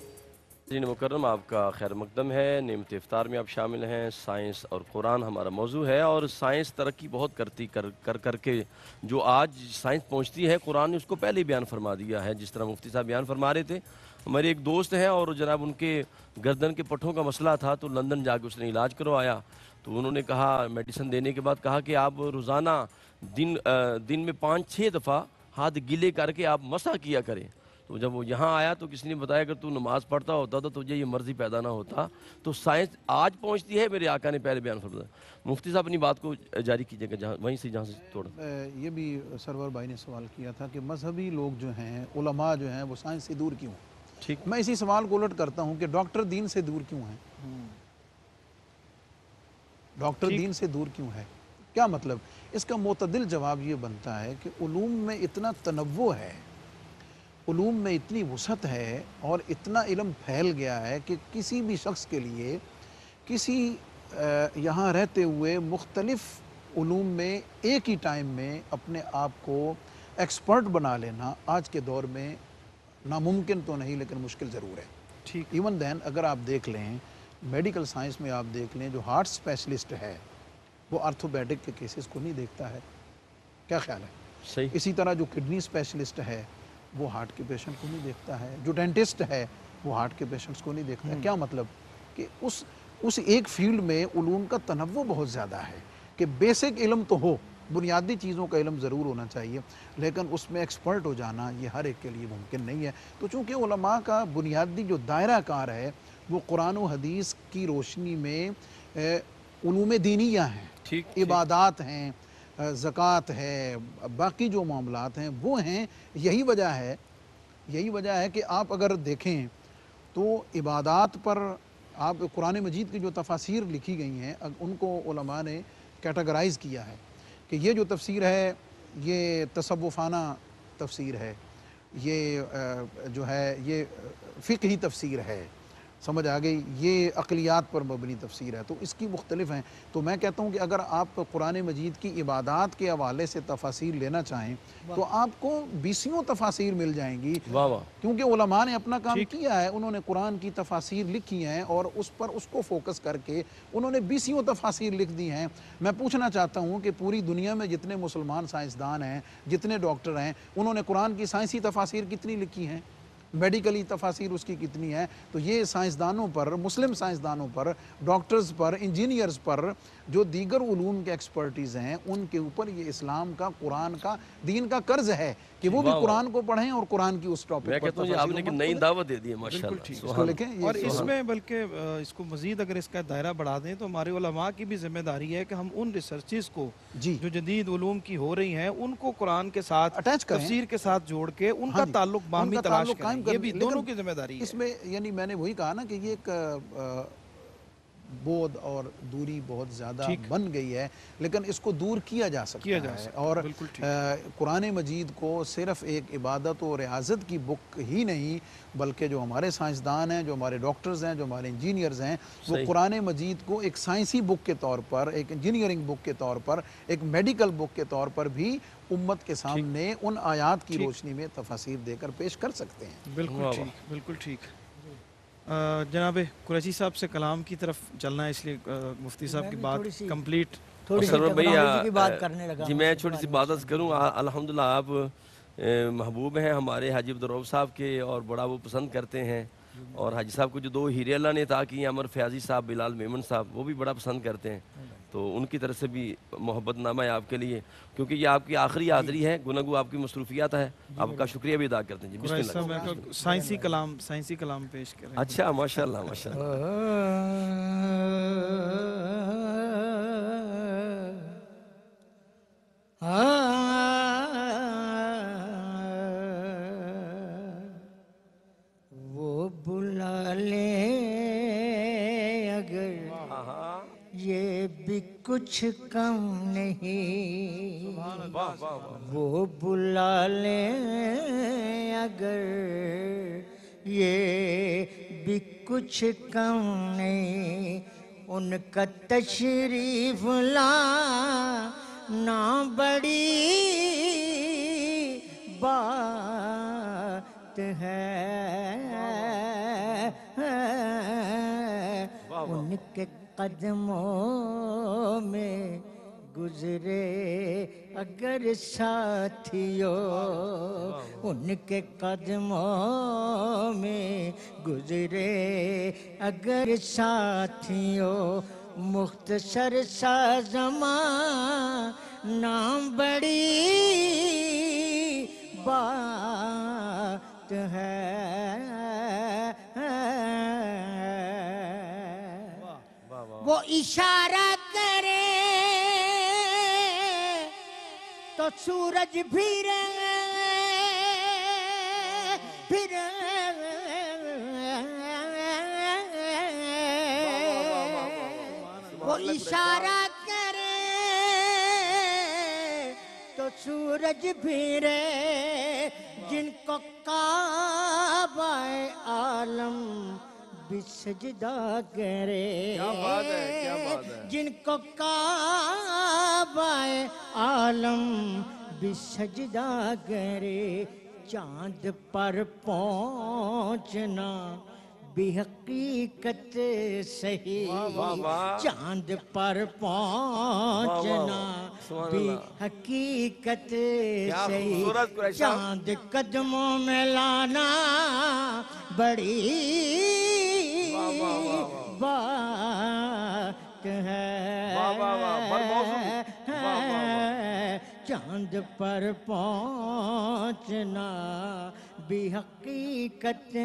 ناظرین مکرم، آپ کا خیر مقدم ہے، نعمت افطار میں آپ شامل ہیں۔ سائنس اور قرآن ہمارا موضوع ہے، اور سائنس ترقی بہت کرتی کر کے جو آج سائنس پہنچتی ہے، قرآن نے اس کو پہلے ہی بیان فرما دیا ہے۔ جس طرح مفتی صاحب بیان فرما رہے تھے، ہمارے ایک دوست ہیں اور جناب ان کے گردن کے پٹھوں کا مسئلہ تھا، تو لندن جا کے اس نے علاج کروایا، تو انہوں نے کہا، میڈیسن دینے کے بعد کہا کہ آپ روزانہ دن میں 5-6 دفعہ ہاتھ گیلے کر کے آپ مسح کیا کریں۔ تو جب وہ یہاں آیا تو کسی نے بتایا کہ تو نماز پڑھتا ہوتا تو تجھے یہ مرضی پیدا نہ ہوتا۔ تو سائنس آج پہنچتی ہے، میرے آقا نے پہلے بیان فرمایا۔ مفتی صاحب اپنی بات کو جاری کیجئے گا جہاں سے توڑا۔ یہ بھی سرور بھائی نے سوال کیا تھا کہ مذہبی لوگ جو ہیں، علماء جو ہیں، وہ سائنس سے دور کیوں ہیں؟ ٹھیک، میں اسی سوال کو الٹ کرتا ہوں کہ ڈاکٹر دین سے دور کیوں ہیں؟ ڈاکٹر دین سے دور کیوں ہے؟ کیا مطلب؟ اس کا معتدل جواب یہ بنتا ہے کہ علوم میں اتنا تنوع ہے، علوم میں اتنی وسعت ہے، اور اتنا علم پھیل گیا ہے کہ کسی بھی شخص کے لیے کسی یہاں رہتے ہوئے مختلف علوم میں ایک ہی ٹائم میں اپنے آپ کو ایکسپرٹ بنا لینا آج کے دور میں ناممکن تو نہیں، لیکن مشکل ضرور ہے۔ ٹھیک، ایون دین اگر آپ دیکھ لیں میڈیکل سائنس میں، آپ دیکھ لیں جو ہارٹ اسپیشلسٹ ہے وہ آرتھوپیڈک کے کیسز کو نہیں دیکھتا ہے، کیا خیال ہے؟ صحیح۔ اسی طرح جو کڈنی اسپیشلسٹ ہے وہ ہارٹ کے پیشنٹ کو نہیں دیکھتا ہے، جو ڈینٹسٹ ہے وہ ہارٹ کے پیشنٹس کو نہیں دیکھتا ہے۔ کیا مطلب؟ کہ اس ایک فیلڈ میں علوم کا تنوع بہت زیادہ ہے، کہ بیسک علم تو ہو، بنیادی چیزوں کا علم ضرور ہونا چاہیے، لیکن اس میں ایکسپرٹ ہو جانا یہ ہر ایک کے لیے ممکن نہیں ہے۔ تو چونکہ علماء کا بنیادی جو دائرہ کار ہے وہ قرآن و حدیث کی روشنی میں علوم دینیہ ہیں، عبادات ہیں، زکوٰۃ ہے، باقی جو معاملات ہیں وہ ہیں۔ یہی وجہ ہے کہ آپ اگر دیکھیں تو عبادات پر آپ قرآن مجید کی جو تفاسیر لکھی گئی ہیں ان کو علماء نے کیٹاگرائز کیا ہے کہ یہ جو تفسیر ہے یہ تصوفانہ تفسیر ہے، یہ جو ہے یہ فقہی تفسیر ہے، سمجھ آ گئی، یہ عقلیات پر مبنی تفسیر ہے، تو اس کی مختلف ہیں۔ تو میں کہتا ہوں کہ اگر آپ قرآن مجید کی عبادات کے حوالے سے تفاسیر لینا چاہیں تو آپ کو 20 تفاسیر مل جائیں گی، واہ واہ، کیونکہ علماء نے اپنا کام کیا ہے، انہوں نے قرآن کی تفاسیر لکھی ہیں اور اس کو فوکس کر کے انہوں نے 20 تفاسیر لکھ دی ہیں۔ میں پوچھنا چاہتا ہوں کہ پوری دنیا میں جتنے مسلمان سائنسدان ہیں، جتنے ڈاکٹر ہیں، انہوں نے قرآن کی سائنسی تفاسیر کتنی لکھی ہیں؟ میڈیکلی تفاسیر اس کی کتنی ہے؟ تو یہ سائنسدانوں پر، مسلم سائنسدانوں پر، ڈاکٹرز پر، انجینئرز پر، جو دیگر علوم کے ایکسپرٹیز ہیں، ان کے اوپر یہ اسلام کا، قرآن کا، دین کا قرض ہے کہ وہ بھی قرآن کو پڑھیں اور قرآن کی اس ٹاپک میں پر کہتا ہوں آپ نے ایک نئی دعوت دے دی ہے ماشاءاللہ. اس کو لکھیں. اور اس میں بلکہ اس کو مزید اگر اس کا دائرہ بڑھا دیں تو ہمارے علماء کی بھی ذمہ داری ہے کہ ہم ان ریسرچز کو جی جو جدید علوم کی ہو رہی ہیں ان کو قرآن کے ساتھ اٹیچ کریں، تفسیر کے ساتھ جوڑ کے ان کا تعلق باہمی تلاش کریں. یہ بھی لیکن دونوں کی ذمہ داری ہے. اس میں یعنی میں نے وہی کہا نا کہ یہ ایک بود اور دوری بہت زیادہ بن گئی ہے، لیکن اس کو دور کیا جا سکتا ہے. اور قرآن مجید کو صرف ایک عبادت و ریاضت کی بک ہی نہیں، بلکہ جو ہمارے سائنسدان ہیں، جو ہمارے ڈاکٹرز ہیں، جو ہمارے انجینئرز ہیں، وہ قرآن مجید کو ایک سائنسی بک کے طور پر، ایک انجینئرنگ بک کے طور پر، ایک میڈیکل بک کے طور پر بھی امت کے سامنے ان آیات کی روشنی میں تفاسیر دے کر پیش کر سکتے ہیں. بالکل ٹھیک، بالکل ٹھیک. جناب قریشی صاحب سے کلام کی طرف چلنا ہے، اس لیے مفتی صاحب کی بات کمپلیٹ. جی میں چھوٹی سی بات عرض کروں. الحمدللہ آپ محبوب ہیں ہمارے حاجی عبدالرؤف صاحب کے، اور بڑا وہ پسند کرتے ہیں. اور حاجی صاحب کو جو 2 ہیرے اللہ نے عطا کیے ہیں، عمر فیاضی صاحب، بلال میمن صاحب، وہ بھی بڑا پسند کرتے ہیں. تو ان کی طرف سے بھی محبت نامہ ہے آپ کے لیے، کیونکہ یہ آپ کی آخری حاضری ہے. گنگو آپ کی مصروفیات ہے، آپ کا شکریہ بھی ادا کرتے ہیں. جی بسم اللہ. سائنسی کلام پیش کریں. اچھا ماشاءاللہ ماشاءاللہ. وہ بلا لے اگر یہ بھی کچھ کم نہیں، وہ بلا لے اگر یہ بھی کچھ کم نہیں، ان کا تشریف لانا بڑی بات ہے. ان کے قدموں میں گزرے اگر ساتھیوں، ان کے قدموں میں گزرے اگر ساتھیوں، مختصر سا زمانہ بڑی بات ہے. وہ اشارہ کرے تو سورج پھرے، وہ اشارہ کرے تو سورج پھرے، جن کو کعبہ عالم بھی سجدہ کرے. جن کو کعبہ عالم بھی سجدہ کرے، چاند پر پہنچنا بھی حقیقت صحیح، چاند پر پہنچنا بھی حقیقت صحیح، چاند قدموں میں لانا بڑی بات ہے. چاند پر پہنچنا بھی حقیقت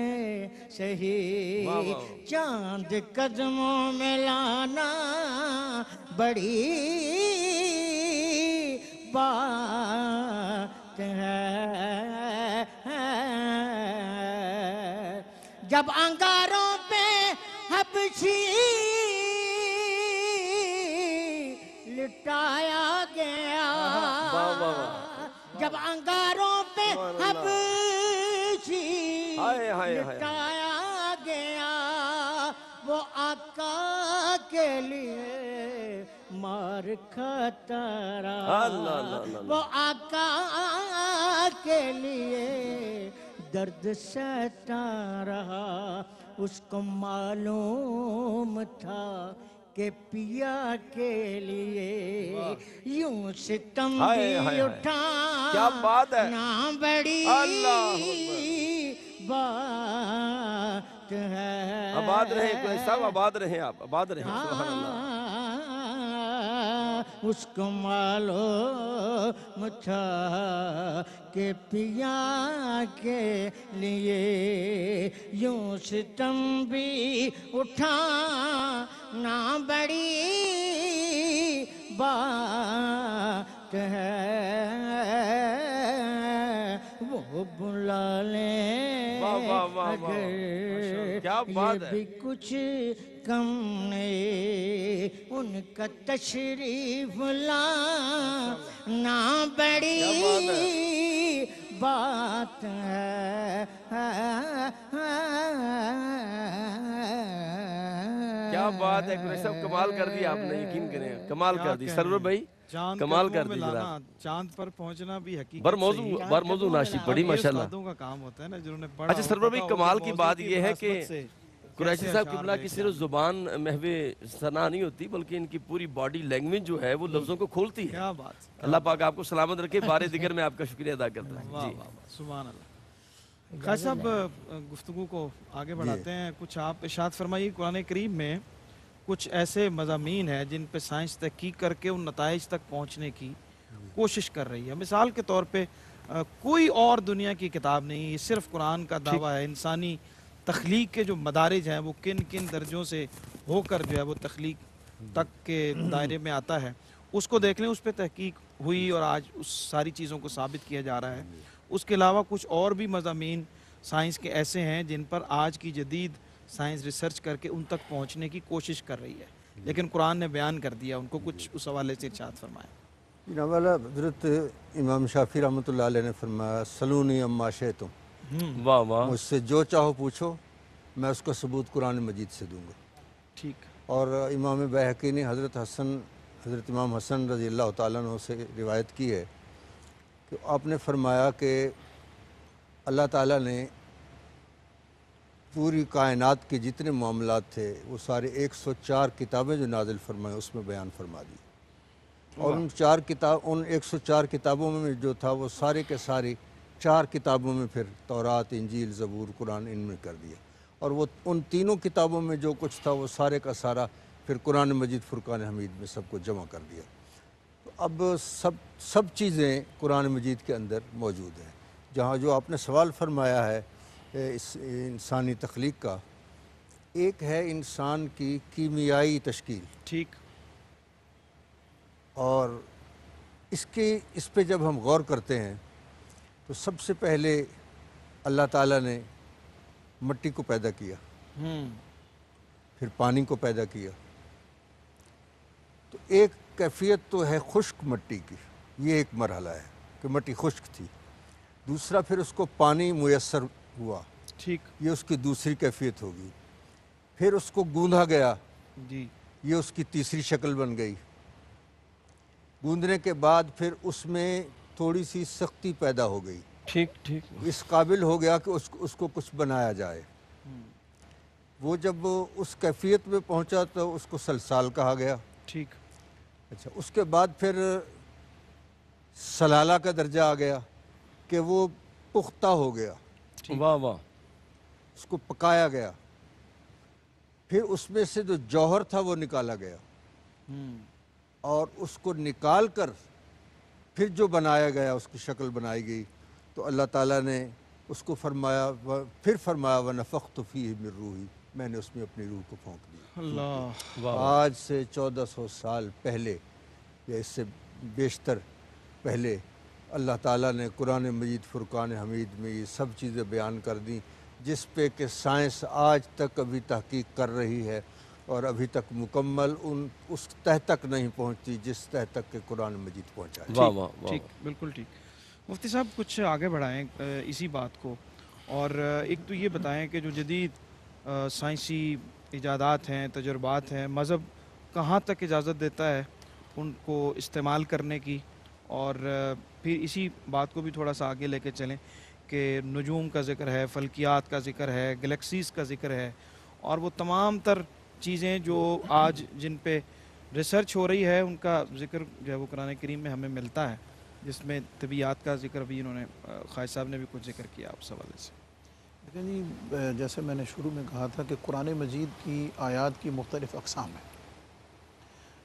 صحیح، چاند قدموں میں لانا بڑی بات ہے. جب انگاروں پہ حبشی لٹایا گیا، جب انگاروں پہ حبشی لٹایا گیا، وہ آقا کے لیے مار کھاتا رہا، وہ آقا کے لیے درد سہتا رہا. اس کو معلوم تھا کہ پیا کے لیے یوں ستم بھی اٹھانا بڑی بات ہے. آباد رہے کوئی صاحب، آباد رہے آپ، آباد رہے. سبحان اللہ. اس کو معلوم تھا کہ پیا کے لیے یوں ستم بھی اٹھانا بڑی بات ہے، وہ بلا لیں واہ واہ واہ واہ، اگر کیا یہ بات ہے۔ بھی کچھ کم نہیں، ان کا تشریف لانا بڑی بات ہے۔ کیا بات ہے قریشی صاحب، کمال کر دیا آپ نے، یقین کریں کمال کر دی سرور بھائی، چاند کمال قدموں کر میں دی لانا، جناب۔ چاند پر پہنچنا بھی حقیقت بر سے موضوع ہی بر موضوع ناشی پڑی یہ ماشاءاللہ۔ استادوں کا کام ہوتا ہے نا، جنہوں نے پڑھا اچھا ہو، سرور پتہ بھائی، ہو کمال کہ کی موضوع بات یہ ہے کہ مناسبت سے قریشی کیسے صاحب اشعار قبلہ لے کی کے صرف آنا۔ زبان محو ثنا نہیں ہوتی، بلکہ ان کی پوری باڈی لینگویج جو ہے وہ لفظوں کو کھولتی ہے۔ کیا بات، اللہ پاک آپ کو سلامت رکھے، بارے دیگر میں آپ کا شکریہ ادا کرتا ہوں۔ واہ جی واہ واہ، سبحان اللہ۔ خواجہ صاحب گفتگو کو آگے بڑھاتے ہیں، کچھ آپ ارشاد فرمائیے، قرآن کریم میں کچھ ایسے مضامین ہیں جن پہ سائنس تحقیق کر کے ان نتائج تک پہنچنے کی کوشش کر رہی ہے۔ مثال کے طور پہ کوئی اور دنیا کی کتاب نہیں، یہ صرف قرآن کا دعویٰ ہے۔ انسانی تخلیق کے جو مدارج ہیں وہ کن کن درجوں سے ہو کر جو ہے وہ تخلیق تک کے دائرے میں آتا ہے، اس کو دیکھ لیں، اس پہ تحقیق ہوئی اور آج اس ساری چیزوں کو ثابت کیا جا رہا ہے۔ اس کے علاوہ کچھ اور بھی مضامین سائنس کے ایسے ہیں جن پر آج کی جدید سائنس ریسرچ کر کے ان تک پہنچنے کی کوشش کر رہی ہے، لیکن قرآن نے بیان کر دیا ان کو۔ کچھ اس حوالے سے ارشاد فرمائیں۔ جناب والا حضرت امام شافعی رحمۃ اللہ علیہ نے فرمایا سلونی اما شئتم، واہ واہ، مجھ سے جو چاہو پوچھو، میں اس کا ثبوت قرآن مجید سے دوں گا۔ ٹھیک، اور امام بیہقی نے حضرت امام حسن رضی اللہ تعالیٰ عنہ سے روایت کی ہے کہ آپ نے فرمایا کہ اللہ تعالیٰ نے پوری کائنات کے جتنے معاملات تھے وہ سارے 104 کتابیں جو نازل فرمائیں اس میں بیان فرما دی، اور ان 104 کتابوں میں جو تھا وہ سارے کے ساری 4 کتابوں میں پھر تورات، انجیل، زبور، قرآن ان میں کر دیا، اور وہ ان تینوں کتابوں میں جو کچھ تھا وہ سارے کا سارا پھر قرآن مجید فرقان حمید میں سب کو جمع کر دیا۔ تو اب سب چیزیں قرآن مجید کے اندر موجود ہیں۔ جہاں جو آپ نے سوال فرمایا ہے اس انسانی تخلیق کا، ایک ہے انسان کی کیمیائی تشکیل، ٹھیک، اور اس پہ جب ہم غور کرتے ہیں تو سب سے پہلے اللہ تعالیٰ نے مٹی کو پیدا کیا، پھر پانی کو پیدا کیا۔ تو ایک کیفیت تو ہے خشک مٹی کی، یہ ایک مرحلہ ہے کہ مٹی خشک تھی۔ دوسرا پھر اس کو پانی میسر ہوا، ٹھیک، یہ اس کی دوسری کیفیت ہوگی۔ پھر اس کو گوندھا گیا، جی، یہ اس کی تیسری شکل بن گئی۔ گوندھنے کے بعد پھر اس میں تھوڑی سی سختی پیدا ہو گئی، ٹھیک ٹھیک، اس قابل ہو گیا کہ اس کو کچھ بنایا جائے۔ وہ جب اس کیفیت میں پہنچا تو اس کو سلسال کہا گیا۔ ٹھیک، اچھا، اس کے بعد پھر سلالہ کا درجہ آ گیا کہ وہ پختہ ہو گیا، واہ واہ، اس کو پکایا گیا، پھر اس میں سے جو جوہر تھا وہ نکالا گیا، اور اس کو نکال کر پھر جو بنایا گیا، اس کی شکل بنائی گئی، تو اللہ تعالیٰ نے اس کو فرمایا، پھر فرمایا وَنَفَخْتُ فِيهِ مِن رُوحِي، میں نے اس میں اپنی روح کو پھونک دی۔ اللہ، آج سے 1400 سال پہلے یا اس سے بیشتر پہلے اللہ تعالیٰ نے قرآن مجید فرقان حمید میں یہ سب چیزیں بیان کر دیں، جس پہ کہ سائنس آج تک ابھی تحقیق کر رہی ہے، اور ابھی تک مکمل اس تہ تک نہیں پہنچتی جس تہ تک کہ قرآن مجید پہنچا ہے۔ واہ واہ واہ، ٹھیک، بالکل ٹھیک۔ مفتی صاحب کچھ آگے بڑھائیں اسی بات کو، اور ایک تو یہ بتائیں کہ جو جدید سائنسی ایجادات ہیں، تجربات ہیں، مذہب کہاں تک اجازت دیتا ہے ان کو استعمال کرنے کی، اور پھر اسی بات کو بھی تھوڑا سا آگے لے کے چلیں کہ نجوم کا ذکر ہے، فلکیات کا ذکر ہے، گلیکسیز کا ذکر ہے، اور وہ تمام تر چیزیں جو آج جن پہ ریسرچ ہو رہی ہے ان کا ذکر جو ہے وہ قرآن کریم میں ہمیں ملتا ہے، جس میں طبیعیات کا ذکر بھی انہوں نے خواجہ صاحب نے بھی کچھ ذکر کیا اس حوالے سے۔ لیکن جی جیسے میں نے شروع میں کہا تھا کہ قرآن مجید کی آیات کی مختلف اقسام ہیں،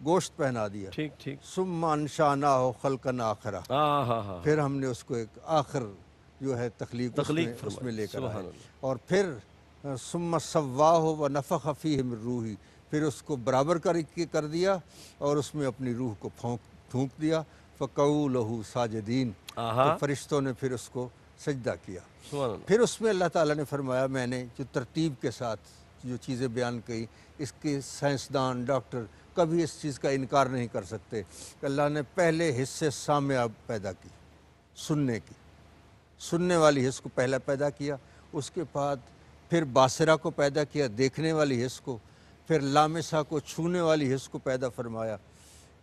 گوشت پہنا دیا، ٹھیک ٹھیک، ثم انشأناہ خلقا آخرہ، ہاں ہاں ہاں، پھر ہم نے اس کو ایک آخر جو ہے تخلیق اس میں فرمائی، لے کر سبحان آئے، اللہ، اور پھر ثم سواہ ونفخ فیہ من روحی، پھر اس کو برابر کر دیا اور اس میں اپنی روح کو پھونک دیا، فقعوا لہ ساجدین، تو آہا، فرشتوں نے پھر اس کو سجدہ کیا۔ سبحان اللہ، پھر اس میں اللہ تعالیٰ نے فرمایا، میں نے جو ترتیب کے ساتھ جو چیزیں بیان کی، اس کے سائنسدان ڈاکٹر کبھی اس چیز کا انکار نہیں کر سکتے کہ اللہ نے پہلے حصے سامع پیدا کی، سننے والی حص کو پہلا پیدا کیا، اس کے بعد پھر باصرہ کو پیدا کیا، دیکھنے والی حص کو، پھر لامسہ کو، چھونے والی حص کو پیدا فرمایا۔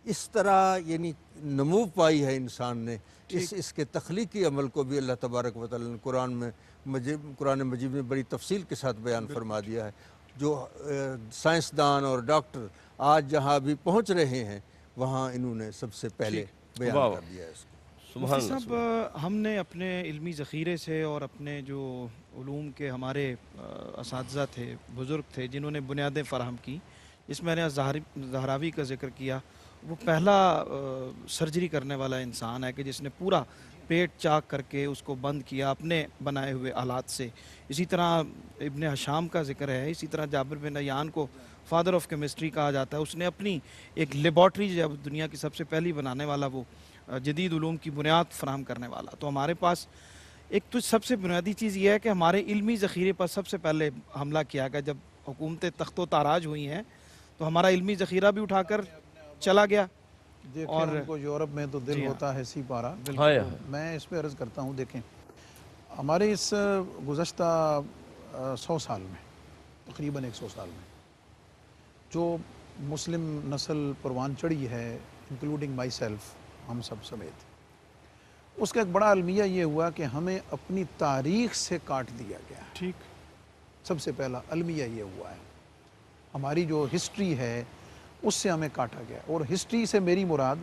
اس طرح یعنی نمو پائی ہے انسان نے، اس کے تخلیقی عمل کو بھی اللہ تبارک و تعالیٰ نے قرآن مجید میں بڑی تفصیل کے ساتھ بیان فرما دیا ہے، جو سائنسدان اور ڈاکٹر آج جہاں بھی پہنچ رہے ہیں وہاں انہوں نے سب سے پہلے بیان واہ، کر دیا ہے اس کو۔ سبحان مفتی اللہ، صاحب، ہم نے اپنے علمی ذخیرے سے اور اپنے جو علوم کے ہمارے اساتذہ تھے، بزرگ تھے، جنہوں نے بنیادیں فراہم کی، جس میں نے زہراوی کا ذکر کیا، وہ پہلا سرجری کرنے والا انسان ہے کہ جس نے پورا پیٹ چاک کر کے اس کو بند کیا اپنے بنائے ہوئے آلات سے۔ اسی طرح ابن حشام کا ذکر ہے، اسی طرح جابر بن حیان کو فادر آف کیمسٹری کہا جاتا ہے، اس نے اپنی ایک لیبارٹری جب دنیا کی سب سے پہلی بنانے والا، وہ جدید علوم کی بنیاد فراہم کرنے والا۔ تو ہمارے پاس ایک تو سب سے بنیادی چیز یہ ہے کہ ہمارے علمی ذخیرے پر سب سے پہلے حملہ کیا گیا۔ جب حکومتیں تخت و تاراج ہوئی ہیں تو ہمارا علمی ذخیرہ بھی اٹھا کر چلا گیا۔ دیکھیں اور ان کو یورپ میں تو دل جی ہاں، ہوتا ہے سی پارا۔ ہائے میں اس پہ عرض کرتا ہوں، دیکھیں ہمارے اس گزشتہ 100 سال میں، تقریباً 100 سال میں جو مسلم نسل پروان چڑھی ہے، انکلوڈنگ مائی سیلف، ہم سب سمیت، اس کا ایک بڑا المیہ یہ ہوا کہ ہمیں اپنی تاریخ سے کاٹ دیا گیا ہے۔ ٹھیک، سب سے پہلا المیہ یہ ہوا ہے، ہماری جو ہسٹری ہے اس سے ہمیں کاٹا گیا۔ اور ہسٹری سے میری مراد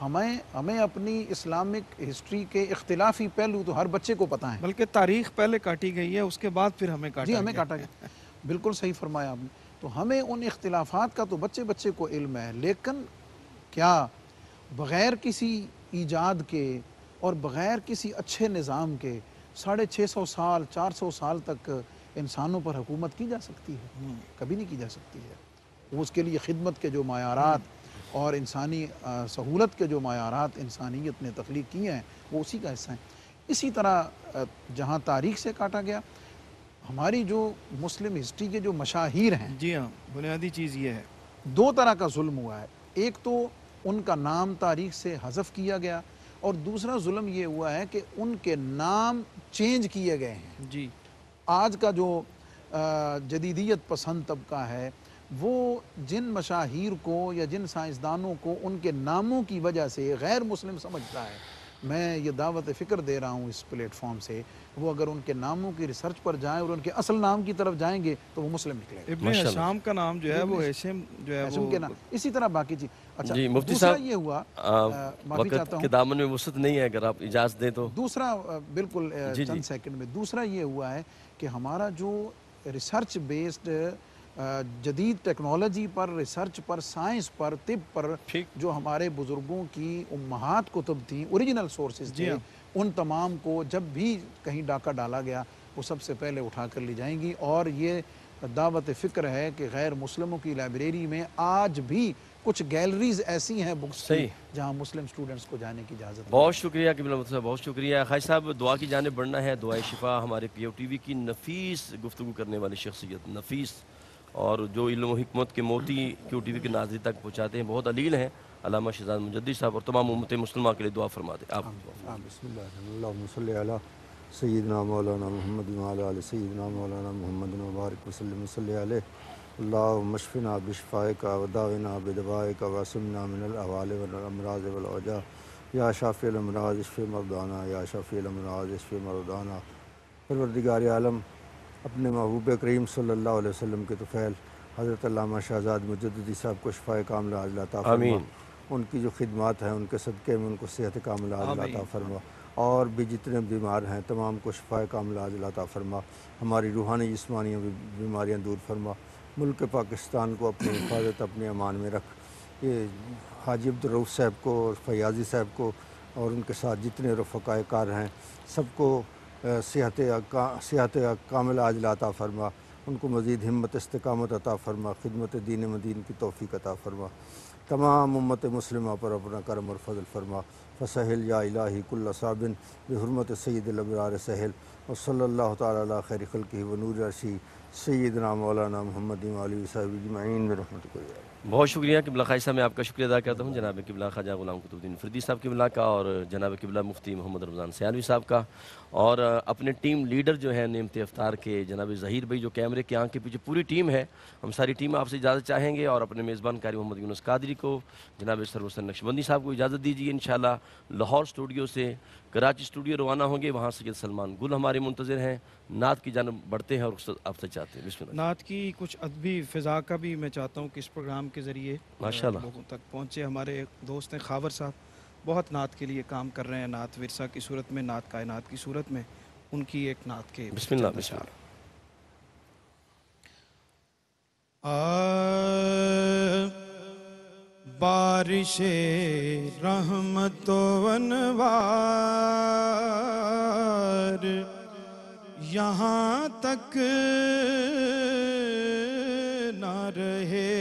ہمیں اپنی اسلامک ہسٹری کے اختلافی پہلو تو ہر بچے کو پتہ ہیں۔ بلکہ تاریخ پہلے کاٹی گئی ہے، اس کے بعد پھر ہمیں کاٹا جی ہمیں گیا۔ کاٹا گیا، بالکل صحیح فرمایا آپ نے۔ تو ہمیں ان اختلافات کا تو بچے کو علم ہے، لیکن کیا بغیر کسی ایجاد کے اور بغیر کسی اچھے نظام کے 650 سال 400 سال تک انسانوں پر حکومت کی جا سکتی ہے؟ کبھی نہیں کی جا سکتی ہے۔ وہ اس کے لیے خدمت کے جو معیارات اور انسانی سہولت کے جو معیارات انسانیت نے تخلیق کیے ہیں وہ اسی کا حصہ ہیں۔ اسی طرح جہاں تاریخ سے کاٹا گیا، ہماری جو مسلم ہسٹری کے جو مشاہیر ہیں، جی ہاں، بنیادی چیز یہ ہے۔ 2 طرح کا ظلم ہوا ہے۔ ایک تو ان کا نام تاریخ سے حذف کیا گیا، اور دوسرا ظلم یہ ہوا ہے کہ ان کے نام چینج کیے گئے ہیں۔ جی، آج کا جو جدیدیت پسند طبقہ ہے، وہ جن مشاہیر کو یا جن سائنسدانوں کو ان کے ناموں کی وجہ سے غیر مسلم سمجھتا ہے، میں یہ دعوت فکر دے رہا ہوں اس پلیٹ فارم سے، وہ اگر ان کے ناموں کی ریسرچ پر جائیں اور ان کے اصل نام کی طرف جائیں گے تو وہ مسلم نکلے گا۔ ابن حشام کا نام جو ہے وہ ہیشم جو ہے ایسم وہ کے نام، اسی طرح باقی چیز۔ اچھا، جی مفتی دوسرا صاحب، یہ ہوا، معافی چاہتا وقت ہوں، کے دامن میں وسعت نہیں ہے، اگر آپ اجازت دیں تو۔ دوسرا بالکل جی چند سیکنڈ میں، دوسرا یہ ہوا ہے کہ ہمارا جو ریسرچ بیسڈ جدید ٹیکنالوجی پر، ریسرچ پر، سائنس پر، طب پر جو ہمارے بزرگوں کی امہات کتب تھیں، اوریجنل سورسز تھے، ان تمام کو جب بھی کہیں ڈاکہ ڈالا گیا وہ سب سے پہلے اٹھا کر لی جائیں گی۔ اور یہ دعوت فکر ہے کہ غیر مسلموں کی لائبریری میں آج بھی کچھ گیلریز ایسی ہیں بکس کی جہاں مسلم سٹوڈنٹس کو جانے کی اجازت ہے۔ بہت شکریہ قبلہ مفتی صاحب، بہت شکریہ۔ خواجہ صاحب، دعا کی جانب بڑھنا ہے، دعائے شفا ہمارے پی او ٹی وی کی نفیس گفتگو کرنے والی شخصیت، نفیس، اور جو علم و حکمت کے موتی پی او ٹی وی کے ناظرین تک پہنچاتے ہیں، بہت علیل ہیں، علامہ شہزاد مجدد صاحب، اور تمام امت مسلمہ کے لیے دعا فرما دیں آپ۔ بسم اللہ اللہم صلی علی سیدنا مولانا محمد وعلی آل سیدنا مولانا محمد وبارک وسلم صلی علیہ۔ اللہم اشفنا بشفائک وداونا بدوائک واسمنا من الاحوال والامراض والاوجاع، یا شافی الامراض اشفی مرضانا، یا شافی الامراض اشفی مرضانا۔ پروردگار عالم، اپنے محبوب کریم صلی اللہ علیہ وسلم کے طفیل حضرت علامہ شہزاد مجددی صاحب کو شفائے کاملہ عاجلہ عطا فرما، ان کی جو خدمات ہیں ان کے صدقے میں ان کو صحت کاملہ عاجلہ عطا فرما، اور بھی جتنے بیمار ہیں تمام کو شفائے کاملہ عاجلہ عطا فرما، ہماری روحانی جسمانی بیماریاں دور فرما، ملک پاکستان کو اپنی حفاظت اپنے امان میں رکھ، یہ حاجی عبدالرؤف صاحب کو اور فیاضی صاحب کو اور ان کے ساتھ جتنے رفقائے کار ہیں سب کو صحت کامل عاجل عطا فرما، ان کو مزید ہمت استقامت عطا فرما، خدمت دین مدین کی توفیق عطا فرما، تمام امت مسلمہ پر اپنا کرم اور فضل فرما۔ فسہل یا الہی کل صابن بحرمت سید الابرار سہل، وصلی اللہ تعالیٰ علی خیر خلقہ ونور عرشی سیدنا مولانا محمد علیہ وصحبہ اجمعین برحمتک یا اللہ۔ بہت شکریہ قبلہ خواجہ صاحب، میں آپ کا شکریہ ادا کرتا ہوں جناب قبلہ خواجہ غلام قطب الدین فردی صاحب قبلہ کا، اور جناب قبلہ مفتی محمد رمضان سیالوی صاحب کا، اور اپنے ٹیم لیڈر جو ہیں نعمت افطار کے جناب ظہیر بھائی، جو کیمرے کے آنکھ کے پیچھے پوری ٹیم ہے، ہم ساری ٹیم آپ سے اجازت چاہیں گے، اور اپنے میزبان قاری محمد یونس قادری کو، جناب سرور حسین نقشبندی صاحب کو اجازت دیجیے۔ انشاءاللہ لاہور اسٹوڈیو سے کراچی اسٹوڈیو روانہ ہوں گے، وہاں سید سلمان گل ہمارے منتظر ہیں۔ نعت کی جانب بڑھتے ہیں اور آپ سے چاہتے ہیں، بسم اللہ۔ نعت کی کچھ ادبی فضا کا بھی میں چاہتا ہوں کہ اس پروگرام کے ذریعے ماشاءاللہ لوگوں تک پہنچے۔ ہمارے دوست ہیں خاور صاحب، بہت نعت کے لیے کام کر رہے ہیں، نعت ورثہ کی صورت میں، نعت کائنات کی صورت میں، ان کی ایک نعت کے بسم اللہ، چند بسم اشعار۔ بارش رحمت و انوار یہاں تک نہ رہے،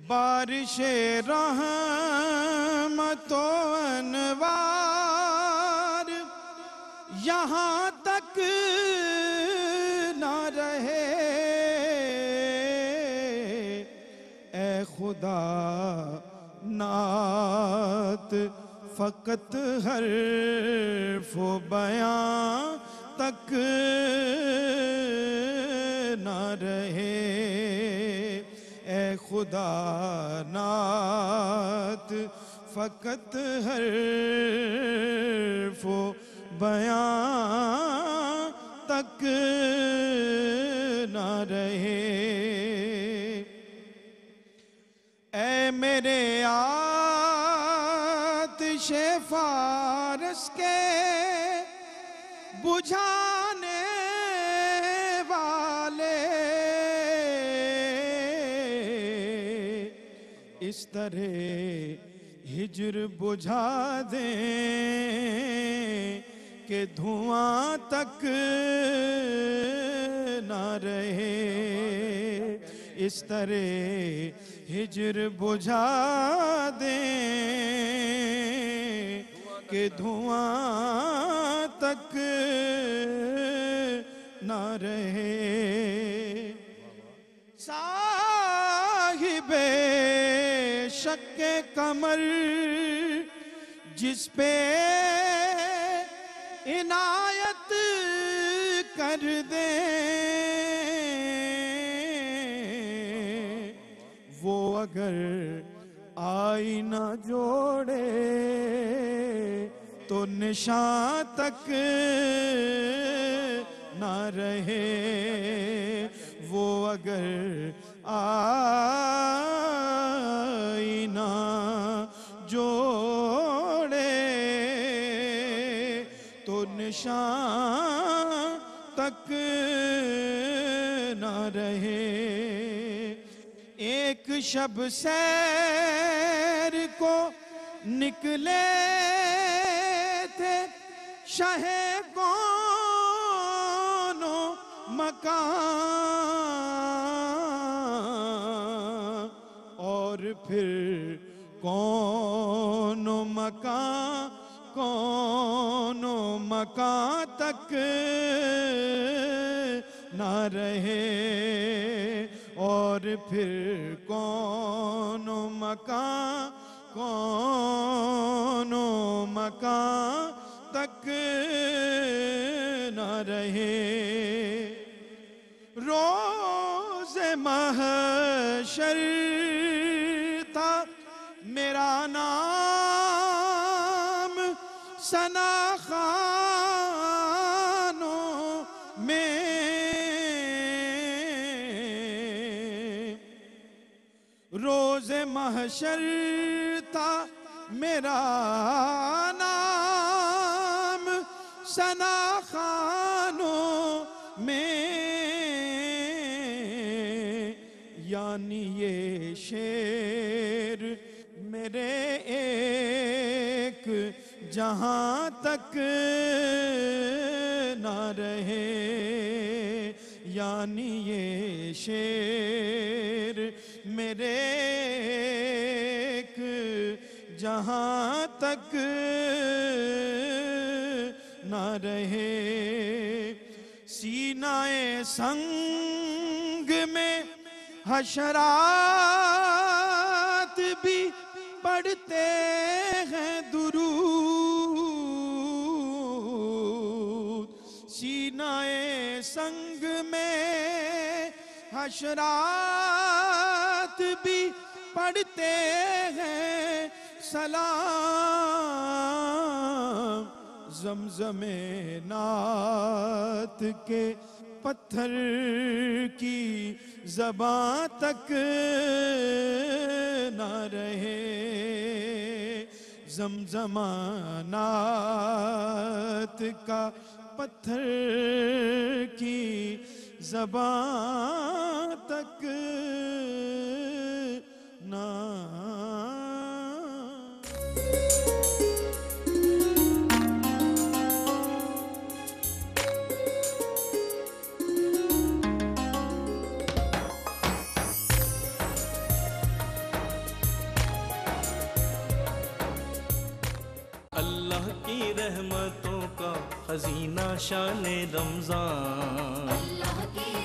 بارش رحمت و انوار یہاں تک نہ رہے، اے خدا نعت فقط حرف و بیان تک نہ رہے، اے خدا نعت فقط حرف و بیان تک نہ رہے، اے میرے آتش فارس کے بجھانے والے، اس طرح ہجر بجھا دیں کہ دھواں تک نہ رہے، اس طرح ہجر بجھا دیں کہ دھواں تک نہ رہے، صاحب شق قمر جس پہ عنایت کر دیں، وہ اگر آئینہ جوڑے تو نشان تک نہ رہے، وہ اگر آئینہ جوڑے تو نشان تک نہ رہے، ایک شب سیر کو نکلے تھے شاہ کون و مکان، اور پھر کون و مکان تک نہ رہے، اور پھر کون و مکان تک نہ رہے، روز محشر تھا میرا نام ثنا خوانوں میں، روز محشر تھا میرا نام ثنا خوانوں میں، یعنی یہ شعر میرے ایک جہاں تک نہ رہے، یعنی یہ شعر میرے ایک جہاں تک نہ رہے، سینہ سنگ میں حشرات بھی پڑھتے ہیں درود، سینہ سنگ میں حشرات بھی پڑھتے ہیں سلام، زمزم نعت کے پتھر کی زباں تک نہ رہے، زمزم نعت کا پتھر کی زباں تک نہ اللہ کی رحمتوں کا خزینہ شان رمضان، اللہ کی